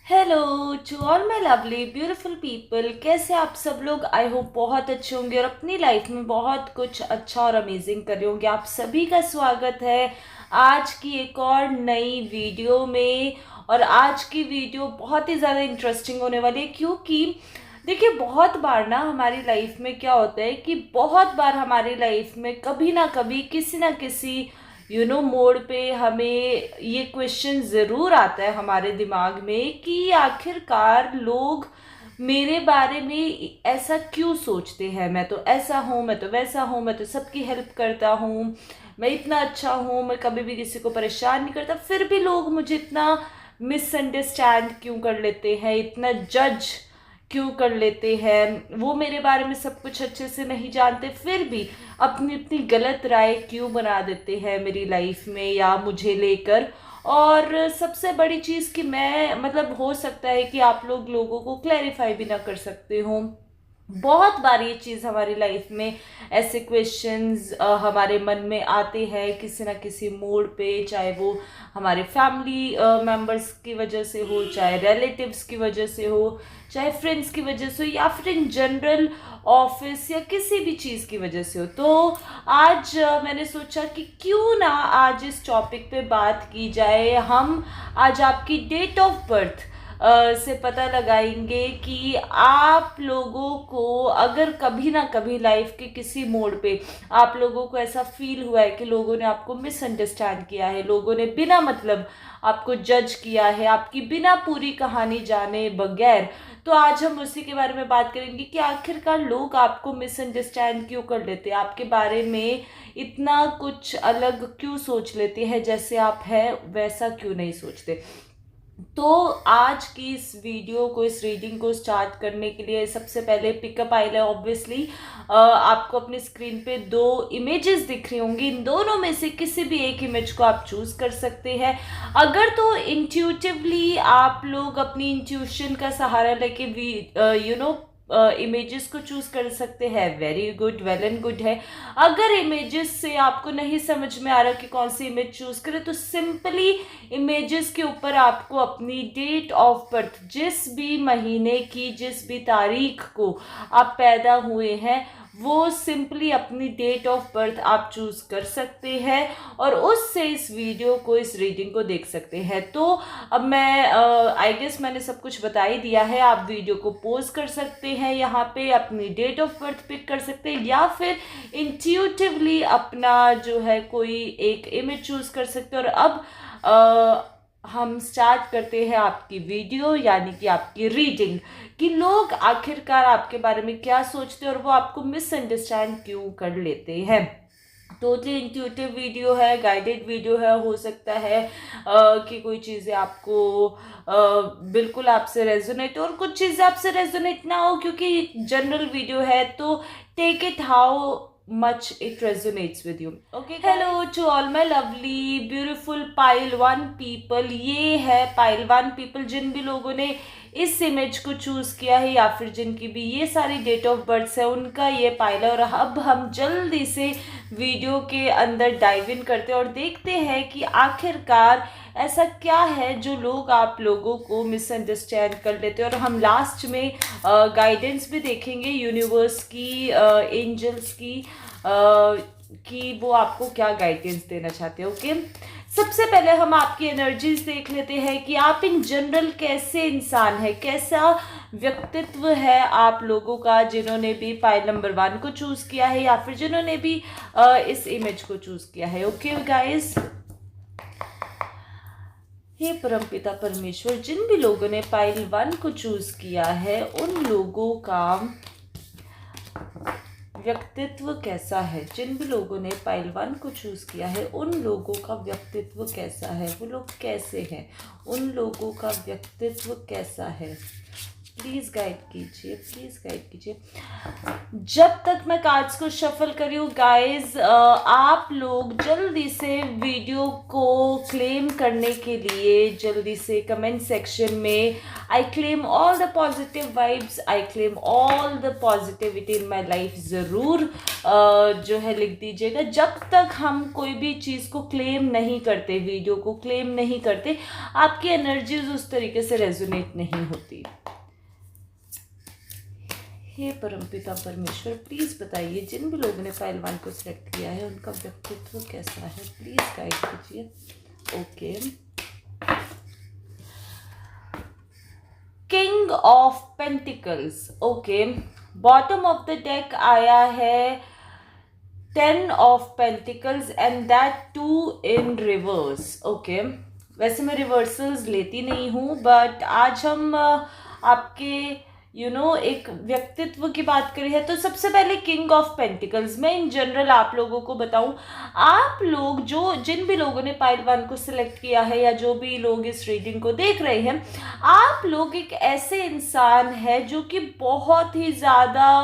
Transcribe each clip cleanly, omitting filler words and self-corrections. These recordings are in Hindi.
Hello to all my lovely beautiful people. कैसे आप सब लोग? आई होप बहुत अच्छे होंगे और अपनी लाइफ में बहुत कुछ अच्छा और अमेजिंग कर रहे होंगे। आप सभी का स्वागत है आज की एक और नई वीडियो में। और आज की वीडियो बहुत ही ज़्यादा इंटरेस्टिंग होने वाली है, क्योंकि देखिए बहुत बार ना हमारी लाइफ में क्या होता है कि बहुत बार हमारी लाइफ में कभी ना कभी किसी ना किसी मोड पे हमें ये क्वेश्चन ज़रूर आता है हमारे दिमाग में कि आखिरकार लोग मेरे बारे में ऐसा क्यों सोचते हैं। मैं तो ऐसा हूँ, मैं तो वैसा हूँ, मैं तो सबकी हेल्प करता हूँ, मैं इतना अच्छा हूँ, मैं कभी भी किसी को परेशान नहीं करता, फिर भी लोग मुझे इतना मिसअंडरस्टैंड क्यों कर लेते हैं, इतना जज क्यों कर लेते हैं। वो मेरे बारे में सब कुछ अच्छे से नहीं जानते, फिर भी अपनी अपनी गलत राय क्यों बना देते हैं मेरी लाइफ में या मुझे लेकर। और सबसे बड़ी चीज़ कि मैं मतलब हो सकता है कि आप लोगों को क्लैरिफाई भी ना कर सकते हो। बहुत बार ये चीज़ हमारी लाइफ में ऐसे क्वेश्चंस हमारे मन में आते हैं किसी ना किसी मोड पे, चाहे वो हमारे फैमिली मेम्बर्स की वजह से हो, चाहे रिलेटिव्स की वजह से हो, चाहे फ्रेंड्स की वजह से हो, या फिर इन जनरल ऑफिस या किसी भी चीज़ की वजह से हो। तो आज मैंने सोचा कि क्यों ना आज इस टॉपिक पे बात की जाए। हम आज आपकी डेट ऑफ बर्थ से पता लगाएंगे कि आप लोगों को अगर कभी ना कभी लाइफ के किसी मोड़ पे आप लोगों को ऐसा फील हुआ है कि लोगों ने आपको मिसअंडरस्टैंड किया है, लोगों ने बिना मतलब आपको जज किया है, आपकी बिना पूरी कहानी जाने बगैर, तो आज हम उसी के बारे में बात करेंगे कि आखिरकार लोग आपको मिसअंडरस्टैंड क्यों कर लेते हैं, आपके बारे में इतना कुछ अलग क्यों सोच लेते हैं, जैसे आप हैं वैसा क्यों नहीं सोचते। तो आज की इस वीडियो को, इस रीडिंग को स्टार्ट करने के लिए सबसे पहले पिकअप आइल है ऑब्वियसली। आपको अपनी स्क्रीन पे दो इमेजेस दिख रही होंगी, इन दोनों में से किसी भी एक इमेज को आप चूज कर सकते हैं। अगर तो इंट्यूटिवली आप लोग अपनी इंट्यूशन का सहारा लेके इमेजेस को चूज कर सकते हैं, very good, well and good है। अगर इमेजेस से आपको नहीं समझ में आ रहा कि कौन सी इमेज चूज करें, तो सिंपली इमेजेस के ऊपर आपको अपनी डेट ऑफ बर्थ, जिस भी महीने की जिस भी तारीख को आप पैदा हुए हैं, वो सिंपली अपनी डेट ऑफ बर्थ आप चूज कर सकते हैं और उससे इस वीडियो को, इस रीडिंग को देख सकते हैं। तो अब मैं आई गेस मैंने सब कुछ बता ही दिया है। आप वीडियो को पॉज कर सकते हैं, यहाँ पे अपनी डेट ऑफ बर्थ पिक कर सकते हैं, या फिर इंट्यूटिवली अपना जो है कोई एक इमेज चूज कर सकते हैं। और अब हम स्टार्ट करते हैं आपकी वीडियो, यानी कि आपकी रीडिंग, कि लोग आखिरकार आपके बारे में क्या सोचते हैं और वो आपको मिसअंडरस्टैंड क्यों कर लेते हैं। टोटली इंट्यूटिव वीडियो है, गाइडेड वीडियो है। हो सकता है कि कोई चीज़ें आपको बिल्कुल आपसे रेजोनेट और कुछ चीज़ें आपसे रेजोनेट ना हो, क्योंकि जनरल वीडियो है। तो take it how much it resonates with you. Okay, hello to all my lovely beautiful pile one people। ये है pile one people, जिन भी लोगों ने इस इमेज को चूज किया है या फिर जिनकी भी ये सारी डेट ऑफ बर्थ है, उनका ये पाइल है। और अब हम जल्दी से वीडियो के अंदर डाइव इन करते हैं और देखते हैं कि आखिरकार ऐसा क्या है जो लोग आप लोगों को मिसअंडरस्टैंड कर लेते हैं। और हम लास्ट में गाइडेंस भी देखेंगे यूनिवर्स की, एंजल्स की, कि वो आपको क्या गाइडेंस देना चाहते हैं। ओके, सबसे पहले हम आपकी एनर्जीज देख लेते हैं कि आप इन जनरल कैसे इंसान है, कैसा व्यक्तित्व है आप लोगों का, जिन्होंने भी फाइल नंबर 1 को चूज किया है या फिर जिन्होंने भी इस इमेज को चूज किया है। ओके गाइस, हे परमपिता परमेश्वर, जिन भी लोगों ने फाइल 1 को चूज किया है, उन लोगों का व्यक्तित्व कैसा है। जिन भी लोगों ने पाइल 1 को चूज किया है, उन लोगों का व्यक्तित्व कैसा है, वो लोग कैसे हैं, उन लोगों का व्यक्तित्व कैसा है। प्लीज़ गाइड कीजिए, प्लीज़ गाइड कीजिए। जब तक मैं कार्ड्स को शफल कर रही हूँ गाइज, आप लोग जल्दी से वीडियो को क्लेम करने के लिए जल्दी से कमेंट सेक्शन में I claim all the positive vibes, I claim all the positivity in my life ज़रूर जो है लिख दीजिएगा। जब तक हम कोई भी चीज़ को क्लेम नहीं करते, वीडियो को क्लेम नहीं करते, आपकी एनर्जीज उस तरीके से रेजोनेट नहीं होती। हे परमपिता परमेश्वर, प्लीज़ बताइए जिन भी लोगों ने फाइल 1 को सिलेक्ट किया है उनका व्यक्तित्व कैसा है, प्लीज़ गाइड कीजिए। Okay, king of pentacles. Okay, bottom of the deck आया है 10 of pentacles and that 2 in reverse. Okay, वैसे मैं रिवर्सल्स लेती नहीं हूँ, बट आज हम आपके एक व्यक्तित्व की बात करें है तो सबसे पहले किंग ऑफ पेंटिकल्स। मैं इन जनरल आप लोगों को बताऊं, आप लोग जिन भी लोगों ने पाइल 1 को सिलेक्ट किया है या जो भी लोग इस रीडिंग को देख रहे हैं, आप लोग एक ऐसे इंसान है जो कि बहुत ही ज़्यादा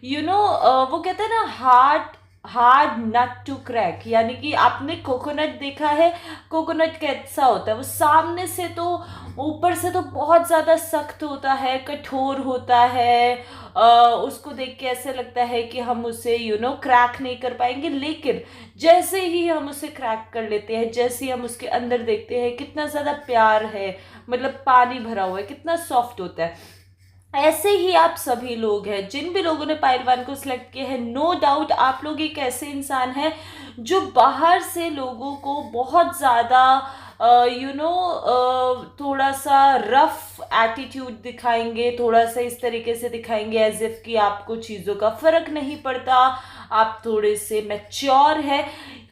वो कहते हैं ना हार्ड नट टू क्रैक, यानी कि आपने कोकोनट देखा है, कोकोनट कैसा होता है, वो सामने से तो ऊपर से तो बहुत ज़्यादा सख्त होता है, कठोर होता है, उसको देख के ऐसे लगता है कि हम उसे क्रैक नहीं कर पाएंगे, लेकिन जैसे ही हम उसे क्रैक कर लेते हैं, जैसे ही हम उसके अंदर देखते हैं कितना ज़्यादा प्यार है, मतलब पानी भरा हुआ है, कितना सॉफ्ट होता है। ऐसे ही आप सभी लोग हैं, जिन भी लोगों ने पाइल 1 को सिलेक्ट किया है, नो डाउट आप लोग एक ऐसे इंसान हैं जो बाहर से लोगों को बहुत ज़्यादा थोड़ा सा रफ एटीट्यूड दिखाएंगे, थोड़ा सा इस तरीके से दिखाएंगे एज इफ कि आपको चीज़ों का फर्क नहीं पड़ता, आप थोड़े से मैच्योर है।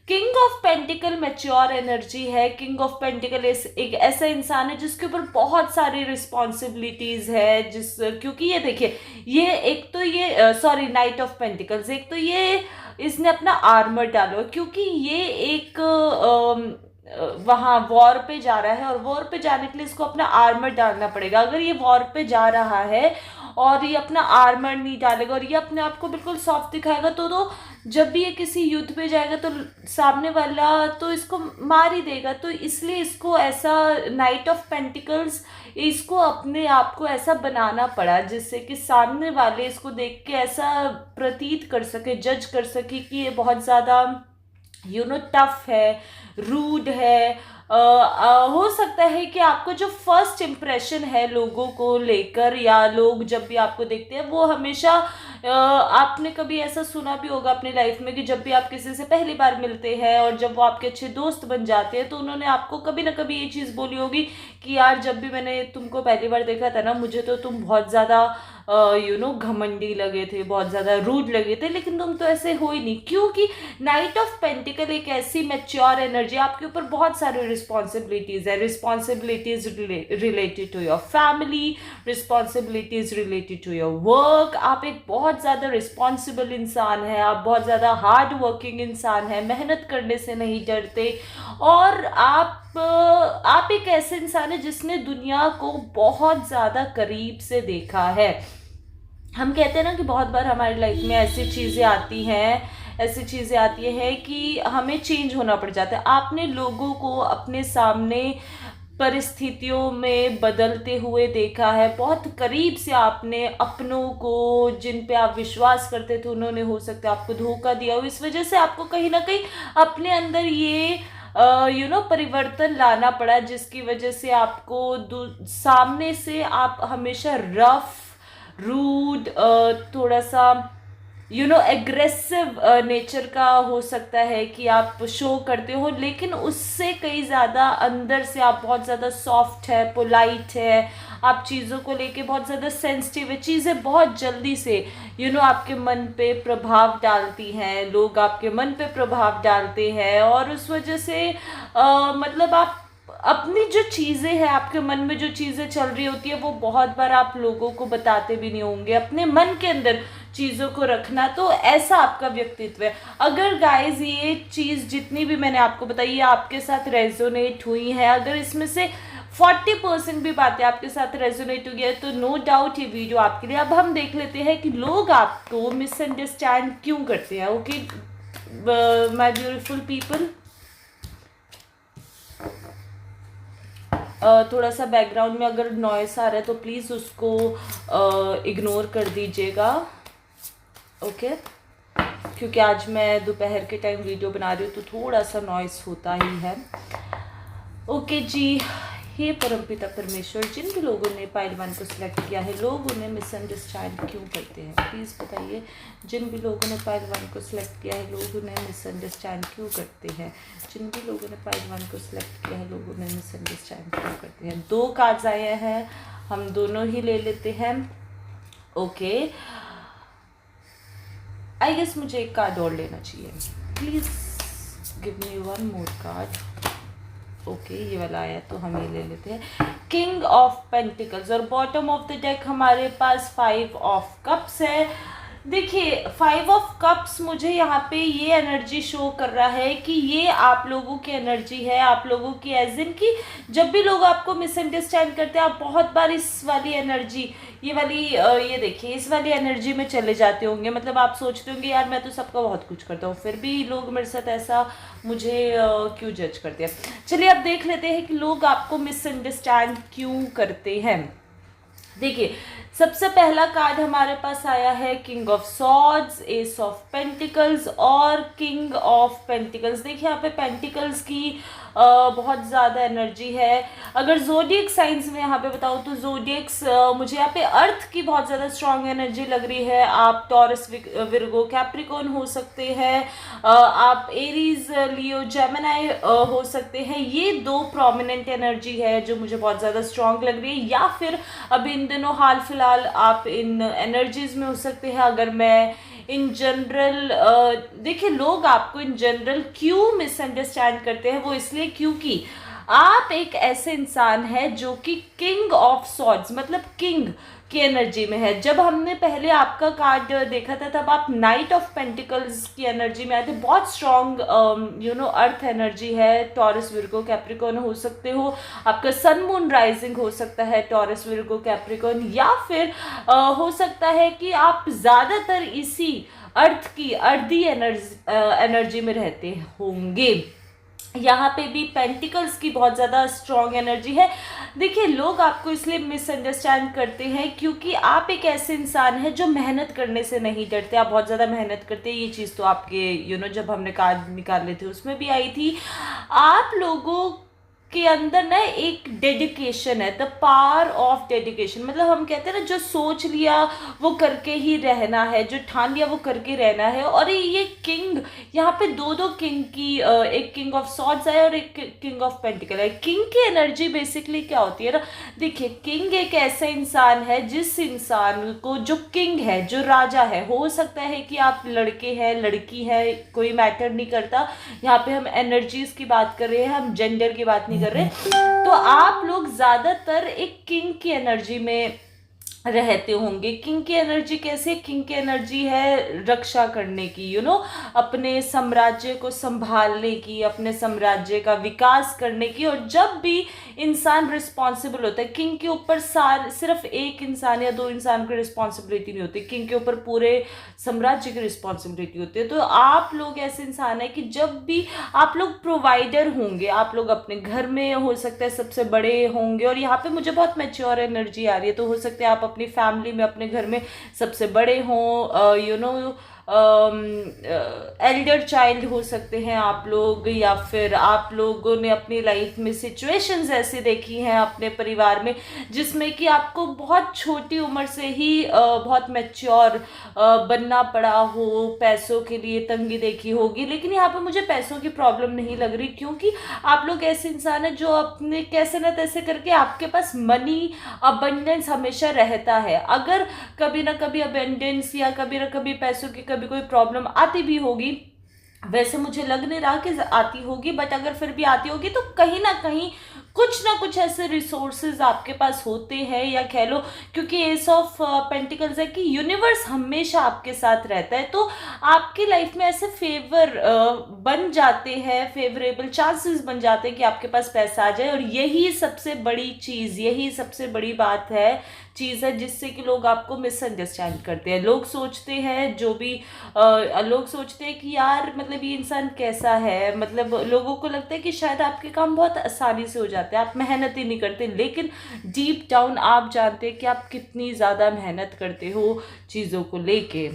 King of pentacle mature energy है। किंग ऑफ पेंटिकल एक ऐसा इंसान है जिसके ऊपर बहुत सारी रिस्पॉन्सिबिलिटीज है, क्योंकि ये देखिए, ये एक तो ये सॉरी नाइट ऑफ पेंटिकल्स, एक तो ये इसने अपना आर्मर डालो, क्योंकि ये एक वहाँ वॉर पे जा रहा है और वॉर पे जाने के लिए इसको अपना आर्मर डालना पड़ेगा। अगर ये वॉर पे जा रहा है और ये अपना आर्मर नहीं डालेगा और ये अपने आप को बिल्कुल सॉफ्ट दिखाएगा, तो जब भी ये किसी युद्ध पे जाएगा तो सामने वाला तो इसको मार ही देगा। तो इसलिए इसको ऐसा नाइट ऑफ पेंटिकल्स, इसको अपने आप को ऐसा बनाना पड़ा जिससे कि सामने वाले इसको देख के ऐसा प्रतीत कर सके, जज कर सके कि ये बहुत ज़्यादा टफ है, रूड है। हो सकता है कि आपको जो फर्स्ट इम्प्रेशन है लोगों को लेकर, या लोग जब भी आपको देखते हैं, वो हमेशा आपने कभी ऐसा सुना भी होगा अपनी लाइफ में कि जब भी आप किसी से पहली बार मिलते हैं और जब वो आपके अच्छे दोस्त बन जाते हैं तो उन्होंने आपको कभी ना कभी ये चीज़ बोली होगी कि यार जब भी मैंने तुमको पहली बार देखा था ना, मुझे तो तुम बहुत ज़्यादा घमंडी लगे थे, बहुत ज़्यादा रूड लगे थे, लेकिन तुम तो ऐसे हो ही नहीं। क्योंकि नाइट ऑफ पेंटिकल एक ऐसी मैच्योर एनर्जी, आपके ऊपर बहुत सारी रिस्पॉन्सिबिलिटीज़ है, responsibilities related to your family, responsibilities related to your work. आप एक बहुत ज़्यादा रिस्पॉन्सिबल इंसान है, आप बहुत ज़्यादा हार्ड वर्किंग इंसान है, मेहनत करने से नहीं डरते, और आप एक ऐसे इंसान है जिसने दुनिया को बहुत ज़्यादा करीब से देखा है। हम कहते हैं ना कि बहुत बार हमारी लाइफ में ऐसी चीज़ें आती हैं कि हमें चेंज होना पड़ जाता है। आपने लोगों को अपने सामने परिस्थितियों में बदलते हुए देखा है, बहुत करीब से आपने अपनों को, जिन पे आप विश्वास करते थे, उन्होंने हो सकता है आपको धोखा दिया हो। इस वजह से आपको कहीं ना कहीं अपने अंदर ये परिवर्तन लाना पड़ा, जिसकी वजह से आपको सामने से आप हमेशा रफ, रूड, थोड़ा सा एग्रेसिव नेचर का हो सकता है कि आप शो करते हो, लेकिन उससे कई ज़्यादा अंदर से आप बहुत ज़्यादा सॉफ्ट है, पोलाइट है, आप चीज़ों को लेके बहुत ज़्यादा सेंसिटिव है, चीज़ें बहुत जल्दी से आपके मन पे प्रभाव डालती हैं, लोग आपके मन पे प्रभाव डालते हैं, और उस वजह से मतलब आप अपनी जो चीज़ें हैं, आपके मन में जो चीज़ें चल रही होती है, वो बहुत बार आप लोगों को बताते भी नहीं होंगे, अपने मन के अंदर चीज़ों को रखना। तो ऐसा आपका व्यक्तित्व है। अगर गाइज ये चीज़ जितनी भी मैंने आपको बताई है आपके साथ रेजोनेट हुई है, अगर इसमें से 40% भी बातें आपके साथ रेजोनेट हुई है तो नो डाउट ये वीडियो आपके लिए। अब हम देख लेते हैं कि लोग आपको मिसअंडरस्टैंड क्यों करते हैं। ओके माय ब्यूटीफुल पीपल, थोड़ा सा बैकग्राउंड में अगर नॉइस आ रहा है तो प्लीज़ उसको इग्नोर कर दीजिएगा। ओके क्योंकि आज मैं दोपहर के टाइम वीडियो बना रही हूँ तो थोड़ा सा नॉइस होता ही है। ओके जी, हे परमपिता परमेश्वर, जिन भी लोगों ने पाइल 1 को सिलेक्ट किया है लोग उन्हें मिसअंडरस्टैंड क्यों करते हैं, प्लीज़ बताइए। जिन भी लोगों ने पाइल 1 को सिलेक्ट किया है लोग उन्हें मिसअंडरस्टैंड क्यों करते हैं। जिन भी लोगों ने पाइल 1 को सिलेक्ट किया है लोग उन्हें मिसअंडरस्टैंड क्यों करते हैं। 2 कार्ड्स आए हैं, हम दोनों ही ले लेते हैं। ओके आई गेस मुझे एक कार्ड और लेना चाहिए, please give me 1 more card. Okay ये वाला आया तो हम ये ले लेते हैं, किंग ऑफ पेंटिकल्स। और बॉटम ऑफ द डेक हमारे पास 5 ऑफ कप्स है। देखिए 5 ऑफ कप्स मुझे यहाँ पे ये एनर्जी शो कर रहा है कि ये आप लोगों की एनर्जी है, आप लोगों की एज इन की जब भी लोग आपको मिसअंडरस्टैंड करते हैं आप बहुत बार इस वाली एनर्जी ये वाली ये देखिए इस वाली एनर्जी में चले जाते होंगे। मतलब आप सोचते होंगे यार मैं तो सबका बहुत कुछ करता हूँ फिर भी लोग मेरे साथ ऐसा मुझे क्यों जज करते हैं। चलिए अब देख लेते हैं कि लोग आपको मिसअंडरस्टैंड क्यों करते हैं। देखिए सबसे पहला कार्ड हमारे पास आया है king of swords, S of pentacles और किंग ऑफ पेंटिकल्स। देखिए यहाँ पे पेंटिकल्स की बहुत ज़्यादा एनर्जी है। अगर जोडियक साइंस में यहाँ पे बताऊँ तो जोडियक्स मुझे यहाँ पे अर्थ की बहुत ज़्यादा स्ट्रांग एनर्जी लग रही है। आप टॉरस, विर्गो, कैप्रिकॉर्न हो सकते हैं, आप एरीज, लियो, जेमिनी हो सकते हैं। ये 2 प्रोमिनेंट एनर्जी है जो मुझे बहुत ज़्यादा स्ट्रांग लग रही है। या फिर अभी इन दिनों हाल फिलहाल आप इन एनर्जीज में हो सकते हैं। अगर मैं इन जनरल देखिए लोग आपको इन जनरल क्यों मिसअंडरस्टैंड करते हैं, वो इसलिए क्योंकि आप एक ऐसे इंसान है जो कि किंग ऑफ सॉर्ड्स मतलब किंग की एनर्जी में है। जब हमने पहले आपका कार्ड देखा था तब आप नाइट ऑफ पेंटिकल्स की एनर्जी में आए थे। बहुत स्ट्रॉन्ग अर्थ एनर्जी है। टॉरस, विर्गो, कैप्रिकॉर्न हो सकते हो। आपका सन मून राइजिंग हो सकता है टॉरस, विर्गो, कैप्रिकॉर्न। या फिर हो सकता है कि आप ज़्यादातर इसी अर्थ की अर्धी एनर्जी में रहते होंगे। यहाँ पे भी पेंटिकल्स की बहुत ज़्यादा स्ट्रॉन्ग एनर्जी है। देखिए लोग आपको इसलिए मिसअंडरस्टैंड करते हैं क्योंकि आप एक ऐसे इंसान हैं जो मेहनत करने से नहीं डरते। आप बहुत ज़्यादा मेहनत करते हैं। ये चीज़ तो आपके जब हमने कार्ड निकाले थे उसमें भी आई थी। आप लोगों के अंदर ना एक डेडिकेशन है, द पावर ऑफ डेडिकेशन। मतलब हम कहते हैं ना जो सोच लिया वो करके ही रहना है, जो ठान लिया वो करके रहना है। और ये किंग यहाँ पे 2 किंग की एक किंग ऑफ सॉर्ड्स है और एक किंग ऑफ पेंटिकल है। किंग की एनर्जी बेसिकली क्या होती है ना, देखिए किंग एक ऐसा इंसान है जिस इंसान को जो किंग है जो राजा है, हो सकता है कि आप लड़के हैं लड़की है कोई मैटर नहीं करता। यहाँ पे हम एनर्जीज की बात कर रहे हैं, हम जेंडर की बात नहीं कर रहे। तो आप लोग ज्यादातर एक किंग की एनर्जी में रहते होंगे। किंग की एनर्जी कैसे, किंग की एनर्जी है रक्षा करने की, अपने साम्राज्य को संभालने की, अपने साम्राज्य का विकास करने की। और जब भी इंसान रिस्पॉन्सिबल होता है, किंग के ऊपर सिर्फ एक इंसान या 2 इंसान की रिस्पॉन्सिबिलिटी नहीं होती, किंग के ऊपर पूरे साम्राज्य की रिस्पॉन्सिबिलिटी होती है। तो आप लोग ऐसे इंसान है कि जब भी आप लोग प्रोवाइडर होंगे, आप लोग अपने घर में हो सकता है सबसे बड़े होंगे। और यहाँ पे मुझे बहुत मैच्योर एनर्जी आ रही है, तो हो सकता है आप अपनी फैमिली में अपने घर में सबसे बड़े हों, एल्डर चाइल्ड हो सकते हैं आप लोग। या फिर आप लोगों ने अपनी लाइफ में सिचुएशंस ऐसी देखी हैं अपने परिवार में जिसमें कि आपको बहुत छोटी उम्र से ही बहुत मैच्योर बनना पड़ा हो, पैसों के लिए तंगी देखी होगी। लेकिन यहाँ पे मुझे पैसों की प्रॉब्लम नहीं लग रही क्योंकि आप लोग ऐसे इंसान हैं जो अपने कैसे ना तैसे करके आपके पास मनी अबंडेंस हमेशा रहता है। अगर कभी ना कभी अबंडेंस या कभी ना कभी पैसों की कभी कोई प्रॉब्लम आती भी होगी, वैसे मुझे लग नहीं रहा कि आती होगी, बट अगर फिर भी आती होगी तो कहीं ना कहीं कुछ ना कुछ ऐसे रिसोर्सेज आपके पास होते हैं, या कह लो, क्योंकि एस ऑफ पेंटिकल्स है कि यूनिवर्स हमेशा आपके साथ रहता है, तो आपकी लाइफ में ऐसे फेवर बन जाते हैं, फेवरेबल चांसेस बन जाते हैं कि आपके पास पैसा आ जाए। और यही सबसे बड़ी चीज़, यही सबसे बड़ी बात है, चीज़ है, जिससे कि लोग आपको मिसअंडरस्टैंड करते हैं। लोग सोचते हैं, जो भी लोग सोचते हैं कि यार मतलब ये इंसान कैसा है, मतलब लोगों को लगता है कि शायद आपके काम बहुत आसानी से हो जाते हैं, आप मेहनत ही नहीं करते, लेकिन डीप डाउन आप जानते हैं कि आप कितनी ज़्यादा मेहनत करते हो चीज़ों को लेके।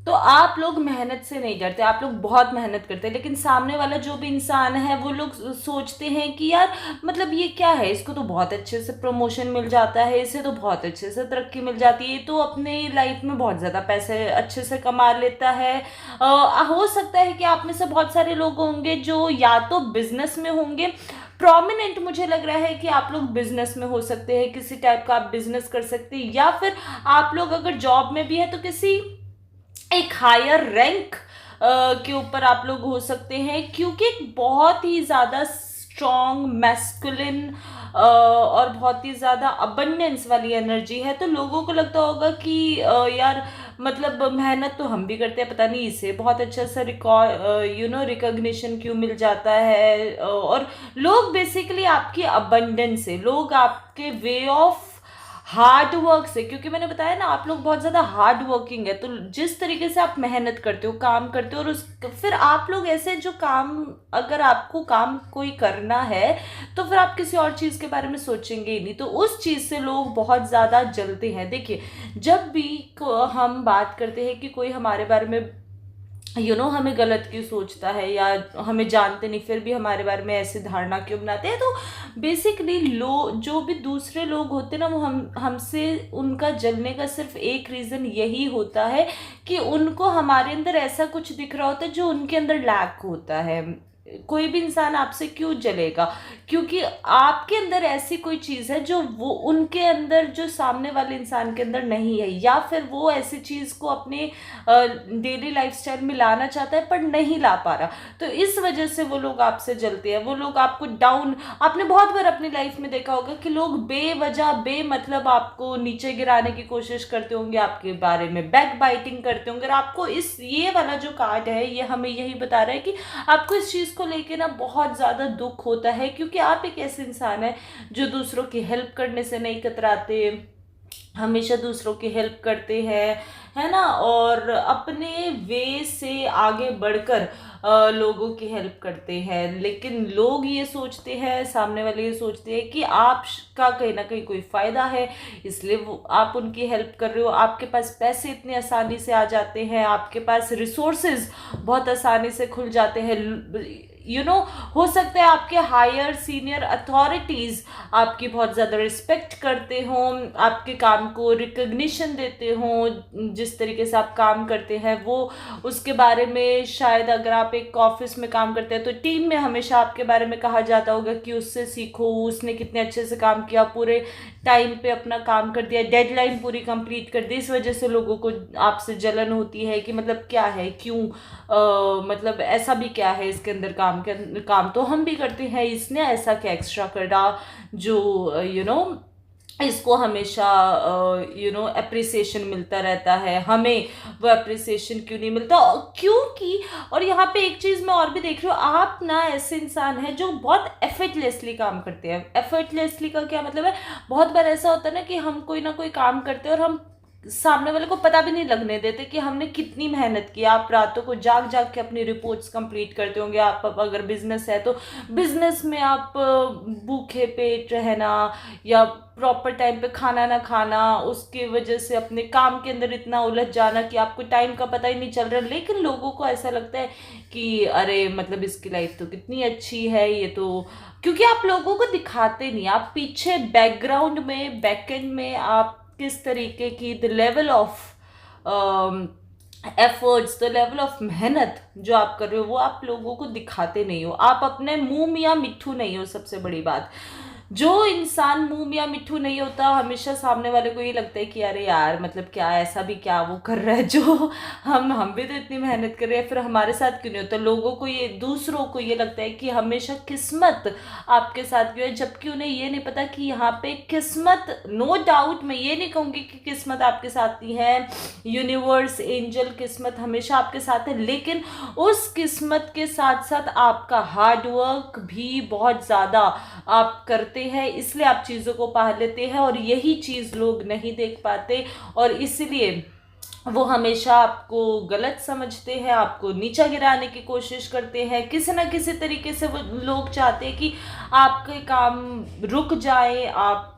तो आप लोग मेहनत से नहीं डरते, आप लोग बहुत मेहनत करते हैं, लेकिन सामने वाला जो भी इंसान है वो लोग सोचते हैं कि यार मतलब ये क्या है, इसको तो बहुत अच्छे से प्रमोशन मिल जाता है, इसे तो बहुत अच्छे से तरक्की मिल जाती है, ये तो अपने लाइफ में बहुत ज़्यादा पैसे अच्छे से कमा लेता है। हो सकता है कि आप में से बहुत सारे लोग होंगे जो या तो बिजनेस में होंगे, प्रोमिनेंट मुझे लग रहा है कि आप लोग बिजनेस में हो सकते हैं, किसी टाइप का आप बिजनेस कर सकते हैं, या फिर आप लोग अगर जॉब में भी है तो किसी एक हायर रैंक के ऊपर आप लोग हो सकते हैं, क्योंकि एक बहुत ही ज़्यादा स्ट्रॉन्ग मैस्कुलिन और बहुत ही ज़्यादा अबंडेंस वाली एनर्जी है। तो लोगों को लगता होगा कि यार मतलब मेहनत तो हम भी करते हैं, पता नहीं इसे बहुत अच्छा सा रिकॉर्ड रिकॉग्निशन क्यों मिल जाता है। और लोग बेसिकली आपकी अबंडेंस से, लोग आपके वे ऑफ हार्ड वर्क से, क्योंकि मैंने बताया ना आप लोग बहुत ज़्यादा हार्ड वर्किंग है, तो जिस तरीके से आप मेहनत करते हो, काम करते हो, और उस फिर आप लोग ऐसे जो काम, अगर आपको काम कोई करना है तो फिर आप किसी और चीज़ के बारे में सोचेंगे ही नहीं, तो उस चीज़ से लोग बहुत ज़्यादा जलते हैं। देखिए, जब भी हम बात करते हैं कि कोई हमारे बारे में हमें गलत क्यों सोचता है, या हमें जानते नहीं फिर भी हमारे बारे में ऐसी धारणा क्यों बनाते हैं, तो बेसिकली जो भी दूसरे लोग होते हैं ना, वो हमसे उनका जलने का सिर्फ एक रीज़न यही होता है कि उनको हमारे अंदर ऐसा कुछ दिख रहा होता है जो उनके अंदर लैक होता है। कोई भी इंसान आपसे क्यों जलेगा, क्योंकि आपके अंदर ऐसी कोई चीज़ है जो वो उनके अंदर, जो सामने वाले इंसान के अंदर नहीं है, या फिर वो ऐसी चीज़ को अपने डेली लाइफस्टाइल में लाना चाहता है पर नहीं ला पा रहा, तो इस वजह से वो लोग आपसे जलते हैं। वो लोग आपको डाउन, आपने बहुत बार अपनी लाइफ में देखा होगा कि लोग बेवजह बेमतलब आपको नीचे गिराने की कोशिश करते होंगे, आपके बारे में बैक बाइटिंग करते होंगे। और आपको ये वाला जो कार्ड है ये हमें यही बता रहा है कि आपको इस चीज़ को लेके ना बहुत ज़्यादा दुख होता है, क्योंकि आप एक ऐसे इंसान है जो दूसरों की हेल्प करने से नहीं कतराते, हमेशा दूसरों की हेल्प करते हैं, है ना, और अपने वे से आगे बढ़कर लोगों की हेल्प करते हैं। लेकिन लोग ये सोचते हैं, सामने वाले ये सोचते हैं कि आपका कहीं ना कहीं कोई फ़ायदा है, इसलिए वो आप उनकी हेल्प कर रहे हो, आपके पास पैसे इतने आसानी से आ जाते हैं, आपके पास रिसोर्सेज बहुत आसानी से खुल जाते हैं। हो सकता है आपके हायर सीनियर अथॉरिटीज़ आपकी बहुत ज़्यादा रिस्पेक्ट करते हों, आपके काम को रिकग्निशन देते हों, जिस तरीके से आप काम करते हैं वो उसके बारे में, शायद अगर आप एक ऑफिस में काम करते हैं तो टीम में हमेशा आपके बारे में कहा जाता होगा कि उससे सीखो, उसने कितने अच्छे से काम किया, पूरे टाइम पे अपना काम कर दिया, डेडलाइन पूरी कंप्लीट कर दी। इस वजह से लोगों को आपसे जलन होती है कि मतलब क्या है, क्यों मतलब ऐसा भी क्या है इसके अंदर, काम तो हम भी करते हैं, इसने ऐसा क्या एक्स्ट्रा करा जो इसको हमेशा अप्रिसिएशन मिलता रहता है, हमें वो अप्रिसिएशन क्यों नहीं मिलता, क्योंकि और यहाँ पे एक चीज़ मैं और भी देख रही हूँ, आप ना ऐसे इंसान हैं जो बहुत एफर्टलेसली काम करते हैं। एफर्टलेसली का क्या मतलब है, बहुत बार ऐसा होता है ना कि हम कोई ना कोई काम करते हैं और हम सामने वाले को पता भी नहीं लगने देते कि हमने कितनी मेहनत की। आप रातों को जाग जाग के अपनी रिपोर्ट्स कंप्लीट करते होंगे, आप अगर बिजनेस है तो बिजनेस में आप भूखे पेट रहना या प्रॉपर टाइम पे खाना ना खाना, उसकी वजह से अपने काम के अंदर इतना उलझ जाना कि आपको टाइम का पता ही नहीं चल रहा। लेकिन लोगों को ऐसा लगता है कि अरे मतलब इसकी लाइफ तो कितनी अच्छी है, ये तो, क्योंकि आप लोगों को दिखाते नहीं, आप पीछे बैकग्राउंड में, बैकएंड में आप किस तरीके की the level of efforts, the level of मेहनत जो आप कर रहे हो वो आप लोगों को दिखाते नहीं हो। आप अपने मुंह मियाँ मिट्ठू नहीं हो, सबसे बड़ी बात। जो इंसान मुंह मियाँ मिट्ठू नहीं होता, हमेशा सामने वाले को ये लगता है कि अरे यार मतलब क्या ऐसा भी क्या वो कर रहा है जो हम भी तो इतनी मेहनत कर रहे हैं, फिर हमारे साथ क्यों नहीं होता। लोगों को ये, दूसरों को ये लगता है कि हमेशा किस्मत आपके साथ क्यों है, जबकि उन्हें ये नहीं पता कि यहाँ पे किस्मत, नो डाउट मैं ये नहीं कहूँगी कि किस्मत आपके साथ नहीं है, यूनिवर्स, एंजल, किस्मत हमेशा आपके साथ है, लेकिन उस किस्मत के साथ साथ आपका हार्ड वर्क भी बहुत ज़्यादा आप करते हैं, इसलिए आप चीज़ों को पा लेते हैं, और यही चीज़ लोग नहीं देख पाते, और इसलिए वो हमेशा आपको गलत समझते हैं, आपको नीचा गिराने की कोशिश करते हैं। किसी ना किसी तरीके से वो लोग चाहते हैं कि आपके काम रुक जाए, आप